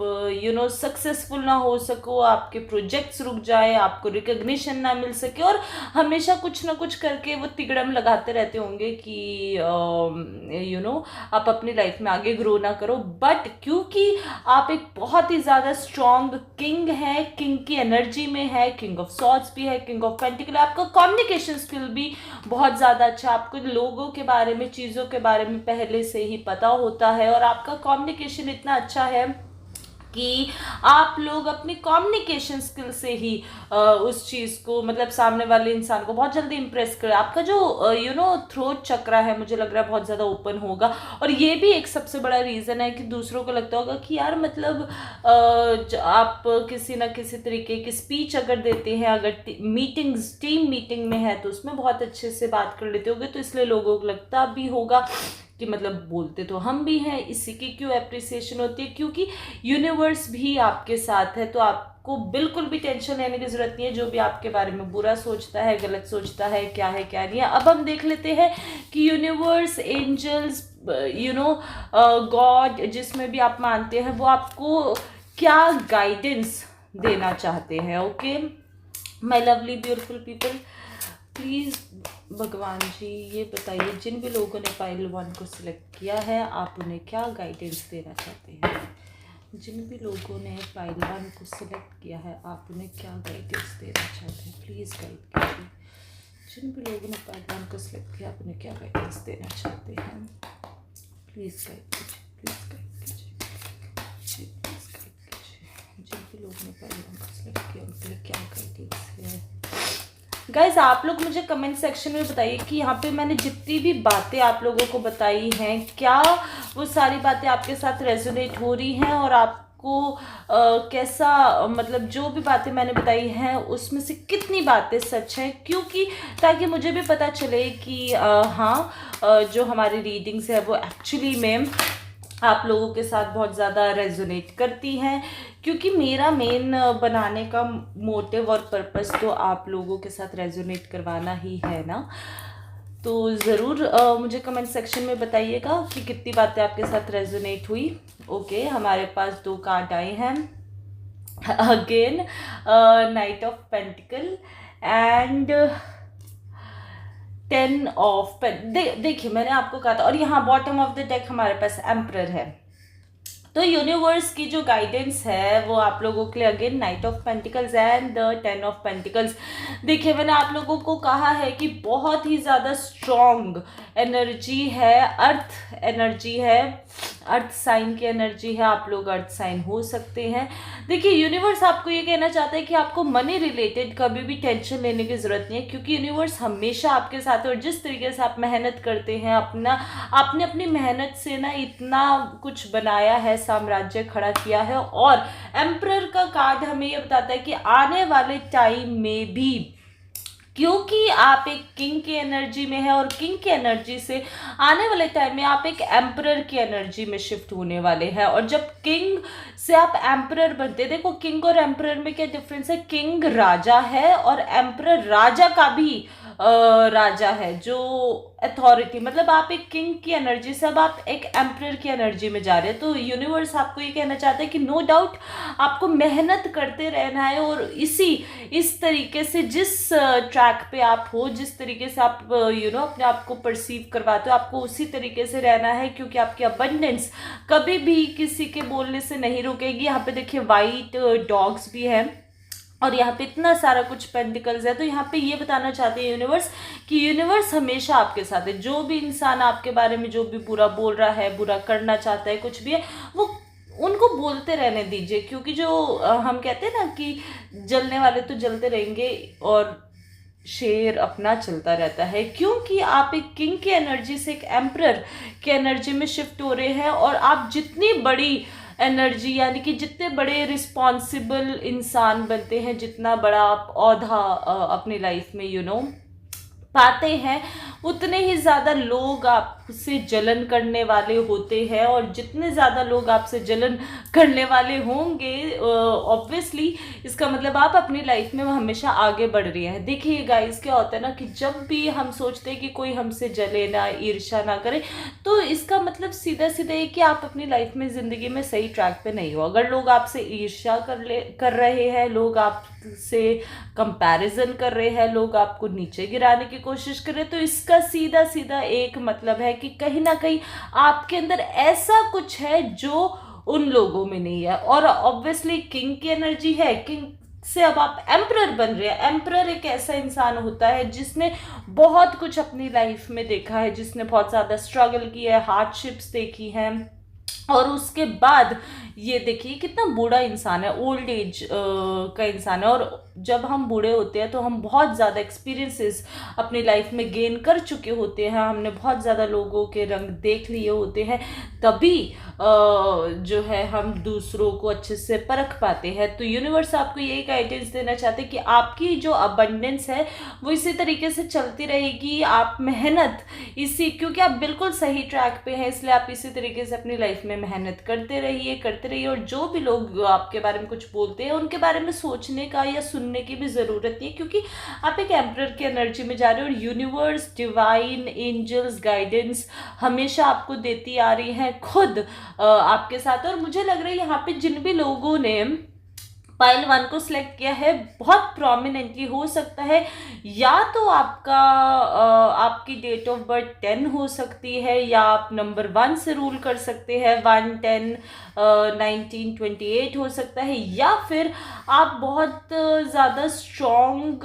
सक्सेसफुल ना हो सको, आपके प्रोजेक्ट्स रुक जाए, आपको रिकग्निशन ना मिल सके, और हमेशा कुछ ना कुछ करके वो तिगड़म लगाते रहते होंगे कि आप अपनी लाइफ में आगे ग्रो ना करो। बट क्योंकि आप एक बहुत ही ज़्यादा स्ट्रॉन्ग किंग है, किंग की एनर्जी में है, किंग ऑफ सॉर्ड्स भी है, किंग ऑफ पेंटिकल, आपका कम्युनिकेशन स्किल भी बहुत ज़्यादा अच्छा, आपको लोगों के बारे में, चीज़ों के बारे में पहले से ही पता होता है, और आपका कम्युनिकेशन इतना अच्छा है कि आप लोग अपनी कम्युनिकेशन स्किल से ही उस चीज़ को, मतलब सामने वाले इंसान को बहुत जल्दी इंप्रेस करे। आपका जो थ्रोट चक्रा है, मुझे लग रहा है बहुत ज़्यादा ओपन होगा, और ये भी एक सबसे बड़ा रीज़न है कि दूसरों को लगता होगा कि यार मतलब आप किसी ना किसी तरीके की स्पीच अगर देते हैं, अगर मीटिंग्स, टीम मीटिंग में है तो उसमें बहुत अच्छे से बात कर लेते होगे, तो इसलिए लोगों को लगता भी होगा कि मतलब बोलते तो हम भी हैं, इसी की क्यों अप्रिसिएशन होती है, क्योंकि यूनिवर्स भी आपके साथ है। तो आपको बिल्कुल भी टेंशन लेने की ज़रूरत नहीं है, जो भी आपके बारे में बुरा सोचता है, गलत सोचता है, क्या है क्या नहीं है। अब हम देख लेते हैं कि यूनिवर्स, एंजल्स, गॉड, जिसमें भी आप मानते हैं, वो आपको क्या गाइडेंस देना चाहते हैं। Okay my lovely beautiful people, please भगवान जी ये बताइए, जिन भी लोगों ने पाइल 1 को सिलेक्ट किया है, आप उन्हें क्या गाइडेंस देना चाहते हैं। जिन भी लोगों ने पाइल 1 को सिलेक्ट किया है, आप उन्हें क्या गाइडेंस देना चाहते हैं, प्लीज़ गाइड कीजिए। जिन भी लोगों ने पाइल 1 को सिलेक्ट किया, आप उन्हें क्या गाइडेंस देना चाहते हैं, प्लीज़ गाइड कीजिए, प्लीज़ गाइड कीजिए, प्लीज़ गाइड कीजिए। जिन भी लोगों ने पाइल 1 को सिलेक्ट किया, उनके लिए क्या गाइडेंस है। गाइज आप लोग मुझे कमेंट सेक्शन में बताइए कि यहाँ पे मैंने जितनी भी बातें आप लोगों को बताई हैं, क्या वो सारी बातें आपके साथ रेजोनेट हो रही हैं, और आपको कैसा, मतलब जो भी बातें मैंने बताई हैं उसमें से कितनी बातें सच हैं, क्योंकि ताकि मुझे भी पता चले कि जो हमारी रीडिंग्स है वो एक्चुअली में आप लोगों के साथ बहुत ज़्यादा रेजोनेट करती हैं, क्योंकि मेरा मेन बनाने का मोटिव और पर्पस तो आप लोगों के साथ रेजोनेट करवाना ही है ना। तो ज़रूर मुझे कमेंट सेक्शन में बताइएगा कि कितनी बातें आपके साथ रेजोनेट हुई। ओके हमारे पास 2 कार्ड आए हैं again, knight of pentacle and 10 of pen. देखिए मैंने आपको कहा था, और यहाँ बॉटम ऑफ द डेक हमारे पास एम्परर है। तो यूनिवर्स की जो गाइडेंस है वो आप लोगों के लिए again knight of pentacles and the 10 of pentacles. देखिए मैंने आप लोगों को कहा है कि बहुत ही ज़्यादा स्ट्रॉन्ग एनर्जी है, अर्थ एनर्जी है, अर्थ साइन की एनर्जी है, आप लोग अर्थ साइन हो सकते हैं। देखिए यूनिवर्स आपको ये कहना चाहता है कि आपको मनी रिलेटेड कभी भी टेंशन लेने की ज़रूरत नहीं है, क्योंकि यूनिवर्स हमेशा आपके साथ है, और जिस तरीके से आप मेहनत करते हैं, आपने अपनी मेहनत से ना इतना कुछ बनाया है, साम्राज्य खड़ा किया है। और एम्परर का कार्ड हमें ये बताता है कि आने वाले टाइम में भी, क्योंकि आप एक किंग की एनर्जी में है, और किंग की एनर्जी से आने वाले टाइम में आप एक एम्परर की एनर्जी में शिफ्ट होने वाले हैं। और जब किंग से आप एम्परर बनते, देखो किंग और एम्परर में क्या डिफरेंस है, किंग राजा है और एम्परर राजा का भी राजा है, जो अथॉरिटी, मतलब आप एक किंग की एनर्जी से अब आप एक एम्परर की एनर्जी में जा रहे हैं। तो यूनिवर्स आपको ये कहना चाहता है कि नो डाउट आपको मेहनत करते रहना है, और इस तरीके से जिस ट्रैक पे आप हो, जिस तरीके से आप अपने आप को परसीव करवाते हो, आपको उसी तरीके से रहना है, क्योंकि आपकी अबंडेंस कभी भी किसी के बोलने से नहीं रुकेगी। यहाँ पे देखिए वाइट डॉग्स भी हैं, और यहाँ पे इतना सारा कुछ पेंटिकल्स है। तो यहाँ पे ये बताना चाहते हैं यूनिवर्स कि यूनिवर्स हमेशा आपके साथ है। जो भी इंसान आपके बारे में जो भी बुरा बोल रहा है, बुरा करना चाहता है, कुछ भी है, वो उनको बोलते रहने दीजिए, क्योंकि जो हम कहते हैं ना कि जलने वाले तो जलते रहेंगे और शेर अपना चलता रहता है, क्योंकि आप एक किंग की एनर्जी से एक एम्परर की एनर्जी में शिफ्ट हो रहे हैं। और आप जितनी बड़ी एनर्जी यानी कि जितने बड़े रिस्पॉन्सिबल इंसान बनते हैं, जितना बड़ा आप औहदा अपनी लाइफ में पाते हैं, उतने ही ज़्यादा लोग आपसे जलन करने वाले होते हैं। और जितने ज़्यादा लोग आपसे जलन करने वाले होंगे, ऑब्वियसली इसका मतलब आप अपनी लाइफ में हमेशा आगे बढ़ रही हैं। देखिए गाइस, क्या होता है ना कि जब भी हम सोचते हैं कि कोई हमसे जले ना, ईर्ष्या ना करे, तो इसका मतलब सीधा सीधा ये कि आप अपनी लाइफ में ज़िंदगी में सही ट्रैक पे नहीं हो। अगर लोग आपसे ईर्ष्या कर रहे हैं, लोग आपसे कंपैरिजन कर रहे हैं, लोग आपको नीचे गिराने की कोशिश कर रहे हैं, तो इसका सीधा सीधा एक मतलब है कि कहीं ना कहीं आपके अंदर ऐसा कुछ है जो उन लोगों में नहीं है। और ऑब्वियसली किंग की एनर्जी है, किंग से अब आप एम्परर बन रहे हैं। एम्परर एक ऐसा इंसान होता है जिसने बहुत कुछ अपनी लाइफ में देखा है, जिसने बहुत ज़्यादा स्ट्रगल किया है, हार्डशिप्स देखी हैं, और उसके बाद ये देखिए कितना बूढ़ा इंसान है, ओल्ड एज का इंसान है। और जब हम बूढ़े होते हैं तो हम बहुत ज़्यादा एक्सपीरियंसेस अपनी लाइफ में गेन कर चुके होते हैं, हमने बहुत ज़्यादा लोगों के रंग देख लिए होते हैं, तभी जो है हम दूसरों को अच्छे से परख पाते हैं। तो यूनिवर्स आपको यही गाइडेंस देना चाहते हैं कि आपकी जो अबंडेंस है वो इसी तरीके से चलती रहेगी। आप मेहनत क्योंकि आप बिल्कुल सही ट्रैक पे हैं, इसलिए आप इसी तरीके से अपनी लाइफ में मेहनत करते रहिए। और जो भी लोग आपके बारे में कुछ बोलते हैं, उनके बारे में सोचने का या सुनने की भी ज़रूरत नहीं है, क्योंकि आप एक एम्परर की एनर्जी में जा रहे हो। और यूनिवर्स, डिवाइन, एंजल्स गाइडेंस हमेशा आपको देती आ रही हैं, खुद आपके साथ। और मुझे लग रहा है यहाँ पे जिन भी लोगों ने पाइल 1 को सिलेक्ट किया है, बहुत प्रोमिनेंटली हो सकता है या तो आपकी डेट ऑफ बर्थ 10 हो सकती है, या आप नंबर 1 से रूल कर सकते हैं, 1 10 1928 हो सकता है, या फिर आप बहुत ज़्यादा स्ट्रॉन्ग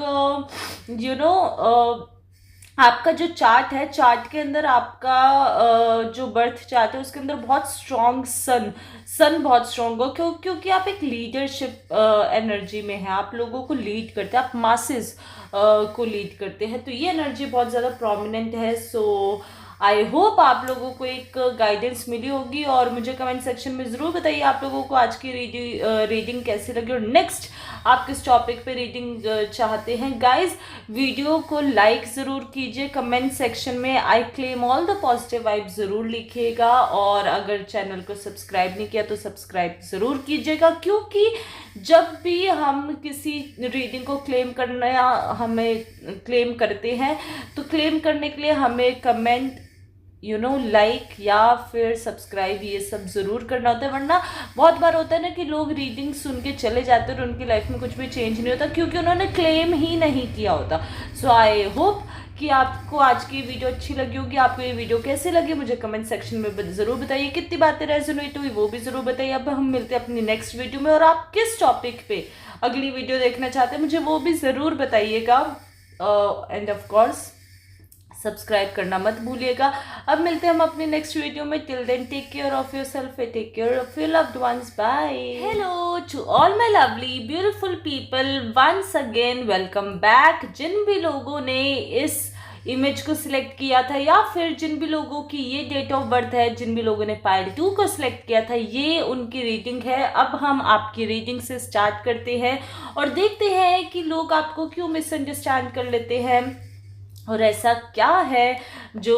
आपका जो चार्ट है, चार्ट के अंदर आपका जो बर्थ चार्ट है उसके अंदर बहुत स्ट्रॉन्ग सन बहुत स्ट्रॉन्ग हो, क्योंकि आप एक लीडरशिप एनर्जी में है, आप लोगों को लीड करते हैं, आप मासेस को लीड करते हैं, तो ये एनर्जी बहुत ज़्यादा प्रोमिनेंट है। सो आई होप आप लोगों को एक गाइडेंस मिली होगी, और मुझे कमेंट सेक्शन में ज़रूर बताइए आप लोगों को आज की रीडिंग कैसी लगी, और नेक्स्ट आप किस टॉपिक पे रीडिंग चाहते हैं। गाइज, वीडियो को लाइक ज़रूर कीजिए, कमेंट सेक्शन में I claim all the positive vibe ज़रूर लिखिएगा, और अगर चैनल को सब्सक्राइब नहीं किया तो सब्सक्राइब ज़रूर कीजिएगा, क्योंकि जब भी हम किसी रीडिंग को हमें क्लेम करते हैं, तो क्लेम करने के लिए हमें कमेंट लाइक या फिर सब्सक्राइब ये सब ज़रूर करना होता है। वरना बहुत बार होता है ना कि लोग रीडिंग सुन के चले जाते हैं और उनकी लाइफ में कुछ भी चेंज नहीं होता, क्योंकि उन्होंने क्लेम ही नहीं किया होता। सो आई होप कि आपको आज की वीडियो अच्छी लगी होगी। आपको ये वीडियो कैसे लगी मुझे कमेंट सेक्शन में ज़रूर बताइए, कितनी बातें रेजोनेट हुई वो भी ज़रूर बताइए। अब हम मिलते हैं अपनी नेक्स्ट वीडियो में, और आप किस टॉपिक पे अगली वीडियो देखना चाहते हैं मुझे वो भी ज़रूर बताइएगा, एंड ऑफ कोर्स सब्सक्राइब करना मत भूलिएगा। अब मिलते हैं हम अपनी नेक्स्ट वीडियो में। Till then take care of yourself, take care of your loved ones, bye. Hello to all my lovely beautiful people, once again welcome back. जिन भी लोगों ने इस इमेज को सिलेक्ट किया था, या फिर जिन भी लोगों की ये डेट ऑफ बर्थ है, जिन भी लोगों ने पाइल 2 को सिलेक्ट किया था, ये उनकी रीडिंग है। अब हम आपकी रीडिंग से स्टार्ट करते हैं और देखते हैं कि लोग आपको क्यों मिसअंडरस्टैंड कर लेते हैं, और ऐसा क्या है जो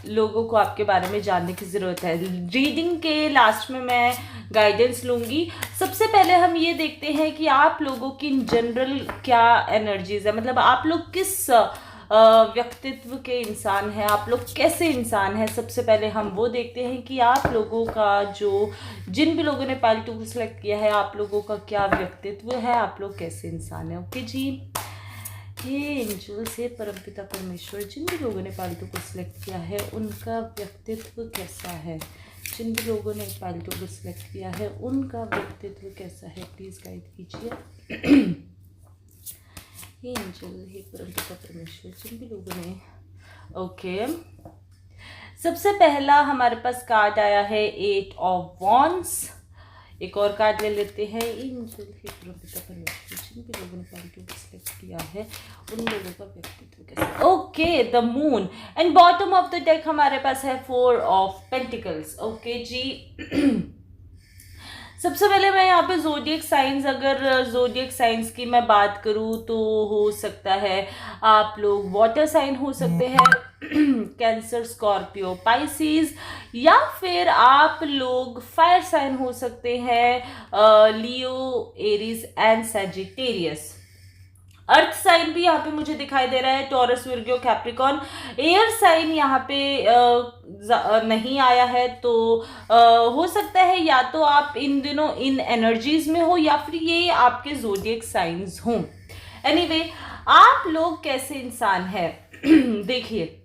लोगों को आपके बारे में जानने की ज़रूरत है। रीडिंग के लास्ट में मैं गाइडेंस लूँगी। सबसे पहले हम ये देखते हैं कि आप लोगों की इन जनरल क्या एनर्जीज है, मतलब आप लोग किस व्यक्तित्व के इंसान हैं, आप लोग कैसे इंसान हैं। सबसे पहले हम वो देखते हैं कि आप लोगों का जिन भी लोगों ने पाइल 2 को सिलेक्ट किया है, आप लोगों का क्या व्यक्तित्व है, आप लोग कैसे इंसान हैं। ओके जी, हे एंजल्स, हे परमपिता परमेश्वर, जिन भी लोगों ने पाइल 2 को सिलेक्ट किया है उनका व्यक्तित्व कैसा है। जिन भी लोगों ने पाइल 2 को सिलेक्ट किया है उनका व्यक्तित्व कैसा है, प्लीज़ गाइड कीजिए। हे एंजल, हे परमपिता परमेश्वर, जिन भी लोगों ने ओके सबसे पहला हमारे पास कार्ड आया है 8 ऑफ वॉन्ड्स। एक और कार्ड ले लेते हैं। इन जिन भी लोगों ने पॉइंट टू सिलेक्ट किया है उन लोगों का व्यक्तित्व कैसा। Okay, the moon. And bottom of the deck हमारे पास है 4 ऑफ पेंटिकल्स। ओके जी। सबसे पहले मैं यहाँ पे जोडियक साइंस, अगर जोडियक साइंस की मैं बात करूँ तो हो सकता है आप लोग वाटर साइन हो सकते हैं, कैंसर, स्कॉर्पियो, पाइसिस, या फिर आप लोग फायर साइन हो सकते हैं, Leo, Aries and Sagittarius. Earth sign भी यहाँ पे मुझे दिखाई दे रहा है, Taurus, Virgo, Capricorn. Air sign यहाँ पे नहीं आया है, तो हो सकता है या तो आप इन दिनों इन एनर्जीज में हो या फिर ये आपके जोडियक साइंस हों। एनीवे, आप लोग कैसे इंसान है देखिए,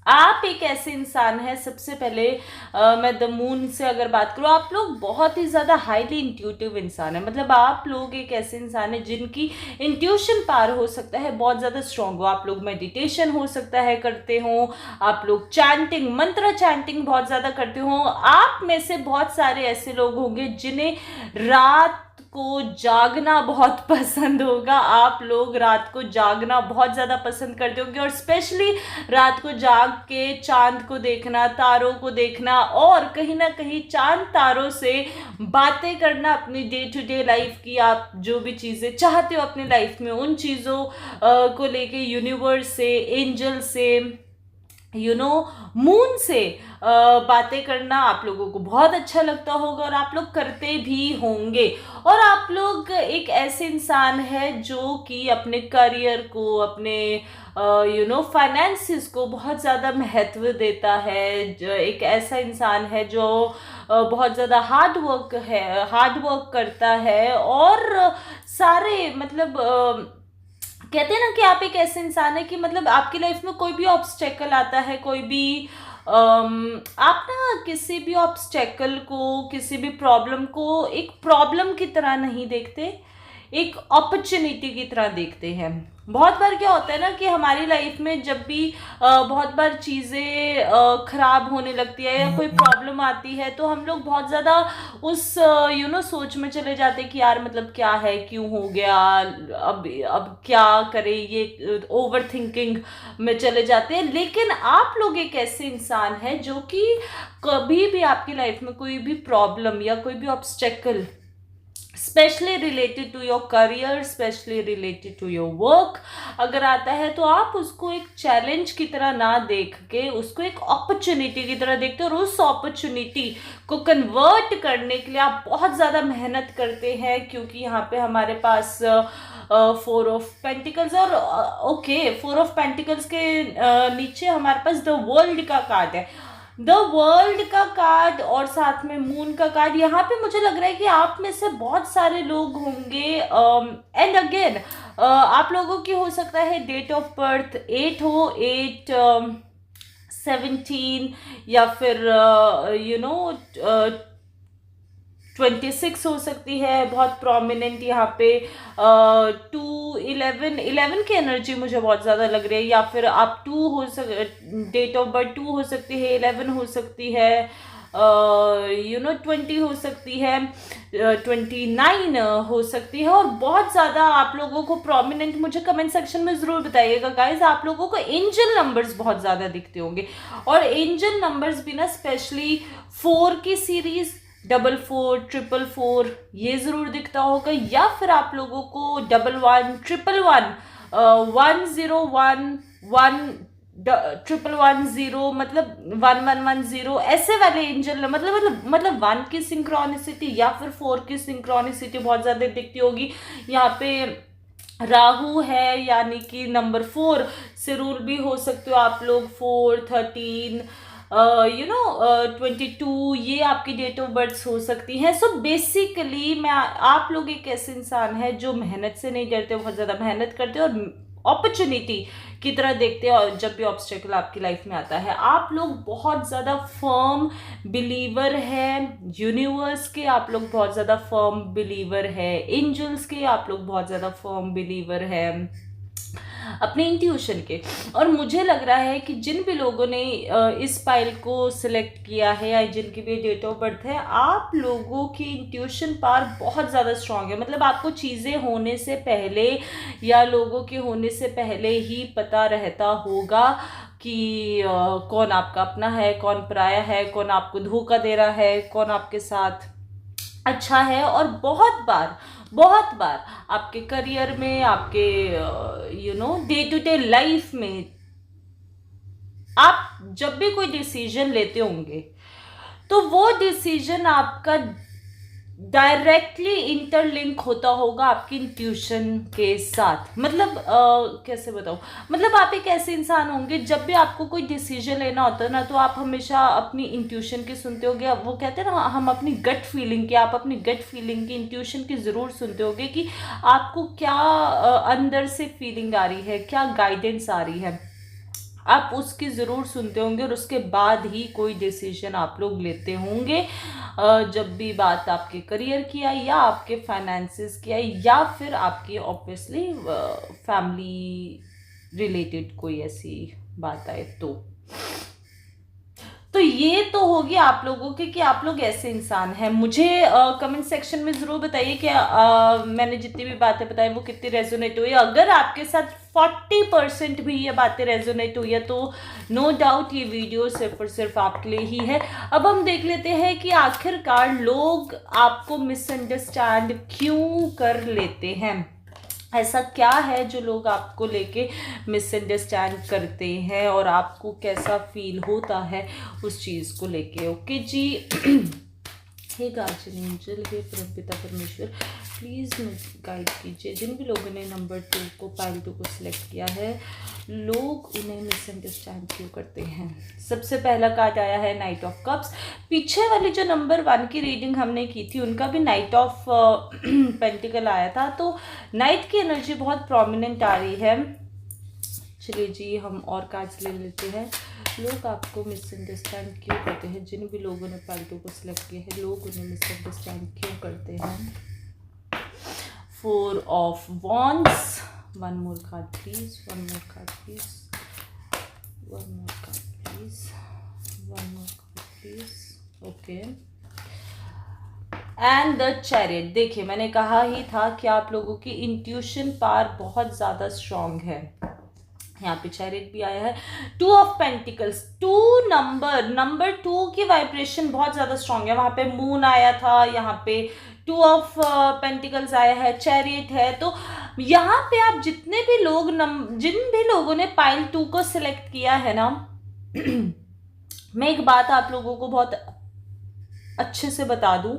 आप एक ऐसे इंसान है, सबसे पहले मैं द मून से अगर बात करूँ, आप लोग बहुत ही ज़्यादा हाईली इंट्यूटिव इंसान है। मतलब आप लोग एक ऐसे इंसान है जिनकी इंट्यूशन पावर हो सकता है बहुत ज़्यादा स्ट्रांग हो। आप लोग मेडिटेशन हो सकता है करते हो, आप लोग चैंटिंग, मंत्र चैंटिंग बहुत ज़्यादा करते हो। आप में से बहुत सारे ऐसे लोग होंगे जिन्हें रात को जागना बहुत पसंद होगा। आप लोग रात को जागना बहुत ज़्यादा पसंद करते होंगे, और स्पेशली रात को जाग के चांद को देखना, तारों को देखना, और कहीं ना कहीं चांद तारों से बातें करना अपनी डे टू डे लाइफ की। आप जो भी चीज़ें चाहते हो अपनी लाइफ में, उन चीज़ों को लेके यूनिवर्स से, एंजल से, मून से बातें करना आप लोगों को बहुत अच्छा लगता होगा, और आप लोग करते भी होंगे। और आप लोग एक ऐसे इंसान है जो कि अपने करियर को, अपने फाइनेंसिस को बहुत ज़्यादा महत्व देता है। एक ऐसा इंसान है जो बहुत ज़्यादा हार्ड वर्क करता है, और सारे मतलब कहते हैं ना कि आप एक ऐसे इंसान है कि मतलब आपकी लाइफ में कोई भी ऑब्स्टेकल आता है, कोई भी आप ना किसी भी ऑब्स्टेकल को, किसी भी प्रॉब्लम को एक प्रॉब्लम की तरह नहीं देखते, एक अपॉर्चुनिटी की तरह देखते हैं। बहुत बार क्या होता है ना कि हमारी लाइफ में जब भी बहुत बार चीज़ें खराब होने लगती है या कोई प्रॉब्लम आती है, तो हम लोग बहुत ज़्यादा उस सोच में चले जाते हैं कि यार मतलब क्या है, क्यों हो गया, अब क्या करें, ये ओवर थिंकिंग में चले जाते हैं। लेकिन आप लोग एक ऐसे इंसान है जो कि कभी भी आपकी लाइफ में कोई भी प्रॉब्लम या कोई भी obstacle, specially related to your career, specially related to your work, अगर आता है तो आप उसको एक चैलेंज की तरह ना देख के उसको एक अपॉर्चुनिटी की तरह देखते हो, और उस अपॉर्चुनिटी को कन्वर्ट करने के लिए आप बहुत ज़्यादा मेहनत करते हैं। क्योंकि यहाँ पे हमारे पास 4 ऑफ पेंटिकल्स, और ओके 4 ऑफ पेंटिकल्स के नीचे हमारे पास द वर्ल्ड का कार्ड है। द वर्ल्ड का कार्ड और साथ में मून का कार्ड, यहाँ पे मुझे लग रहा है कि आप में से बहुत सारे लोग होंगे, एंड अगेन आप लोगों की हो सकता है डेट ऑफ बर्थ 8 हो, 8 17, या फिर 26 हो सकती है। बहुत प्रोमिनेंट यहाँ पे 2, 11 की एनर्जी मुझे बहुत ज़्यादा लग रही है, या फिर आप 2 हो डेट ऑफ बर्थ 2 हो सकती है, 11 हो सकती है, 20 हो सकती है, 29 हो सकती है। और बहुत ज़्यादा आप लोगों को प्रोमिनेंट, मुझे कमेंट सेक्शन में ज़रूर बताइएगा गाइज, आप लोगों को एंजल नंबर्स बहुत ज़्यादा दिखते होंगे। और एंजल नंबर्स भी ना स्पेशली 4 की सीरीज़, 44, 444 ये ज़रूर दिखता होगा, या फिर आप लोगों को 11, 111, 101, 1110, मतलब 1110, ऐसे वाले एंजल मतलब 1 की सिंक्रोनिसिटी या फिर 4 की सिंक्रोनिसिटी बहुत ज़्यादा दिखती होगी। यहाँ पे राहु है, यानी कि नंबर 4 से रूल भी हो सकते हो आप लोग। 4, 13, 22 ये आपकी डेट ऑफ बर्थ हो सकती है। सो बेसिकली आप लोग एक ऐसे इंसान है जो मेहनत से नहीं डरते, बहुत ज़्यादा मेहनत करते और अपॉर्चुनिटी की तरह देखते हैं। और जब भी ऑब्स्टेकल आपकी लाइफ में आता है, आप लोग बहुत ज़्यादा फर्म बिलीवर है यूनिवर्स के, आप लोग बहुत ज़्यादा फर्म बिलीवर है एंजल्स के, आप लोग बहुत ज़्यादा फर्म बिलीवर है अपने इंट्यूशन के। और मुझे लग रहा है कि जिन भी लोगों ने इस पाइल को सिलेक्ट किया है या जिनकी भी डेट ऑफ बर्थ है, आप लोगों की इंट्यूशन पावर बहुत ज़्यादा स्ट्रांग है। मतलब आपको चीज़ें होने से पहले या लोगों के होने से पहले ही पता रहता होगा कि कौन आपका अपना है, कौन पराया है, कौन आपको धोखा दे रहा है, कौन आपके साथ अच्छा है। और बहुत बार आपके करियर में, आपके डे टू डे लाइफ में आप जब भी कोई डिसीजन लेते होंगे तो वो डिसीजन आपका डायरेक्टली इंटरलिंक होता होगा आपकी इंट्यूशन के साथ। मतलब कैसे बताऊँ, मतलब आप एक ऐसे इंसान होंगे, जब भी आपको कोई डिसीजन लेना होता है ना, तो आप हमेशा अपनी इंट्यूशन की सुनते होगे। वो कहते हैं ना, हम अपनी गट फीलिंग की, आप अपनी गट फीलिंग की, इंट्यूशन की ज़रूर सुनते होगे कि आपको क्या अंदर से फीलिंग आ रही है, क्या गाइडेंस आ रही है, आप उसकी ज़रूर सुनते होंगे और उसके बाद ही कोई डिसीजन आप लोग लेते होंगे। जब भी बात आपके करियर की आई या आपके फाइनेंसेस की आई या फिर आपकी ऑब्वियसली फैमिली रिलेटेड कोई ऐसी बात आए तो ये तो होगी आप लोगों के कि आप लोग ऐसे इंसान हैं। मुझे कमेंट सेक्शन में ज़रूर बताइए कि मैंने जितनी भी बातें बताई वो कितनी रेजोनेट हुई। अगर आपके साथ 40% भी ये बातें रेजोनेट हुई है तो नो डाउट ये वीडियो सिर्फ और सिर्फ आपके लिए ही है। अब हम देख लेते हैं कि आखिरकार लोग आपको मिसअंडरस्टैंड क्यों कर लेते हैं। ऐसा क्या है जो लोग आपको लेके मिसअंडरस्टैंड करते हैं और आपको कैसा फील होता है उस चीज़ को लेके। ओके जी। हे गार्जियन एंजल, हे परमपिता परमेश्वर, प्लीज़ गाइड कीजिए जिन भी लोगों ने नंबर 2 को, पाइल 2 को सिलेक्ट किया है, लोग उन्हें मिसअंडरस्टैंड क्यों करते हैं। सबसे पहला कार्ड आया है नाइट ऑफ कप्स। पीछे वाली जो नंबर 1 की रीडिंग हमने की थी उनका भी नाइट ऑफ पेंटिकल आया था, तो नाइट की एनर्जी बहुत प्रोमिनेंट आ रही है। चलिए जी, हम और कार्ड्स ले लेते हैं। लोग आपको मिसअंडरस्टैंड क्यों करते हैं, जिन भी लोगों ने पाइल 2 को सिलेक्ट किया है, लोग उन्हें मिसअंडरस्टैंड क्यों करते हैं। 4 of wands. One more card please, one more card please, one more card please, one more card please. Okay, and the chariot. देखिए, मैंने कहा ही था कि आप लोगों की इंट्यूशन पावर बहुत ज़्यादा स्ट्रांग है। यहाँ पे चैरियट भी आया है। 2 ऑफ पेंटिकल्स, 2 नंबर 2 की वाइब्रेशन बहुत ज़्यादा स्ट्रांग है। वहाँ पे मून आया था, यहाँ पे 2 ऑफ पेंटिकल्स आया है, चैरियट है। तो यहाँ पे आप जितने भी लोग जिन भी लोगों ने पाइल 2 को सिलेक्ट किया है ना, मैं एक बात आप लोगों को बहुत अच्छे से बता दूं,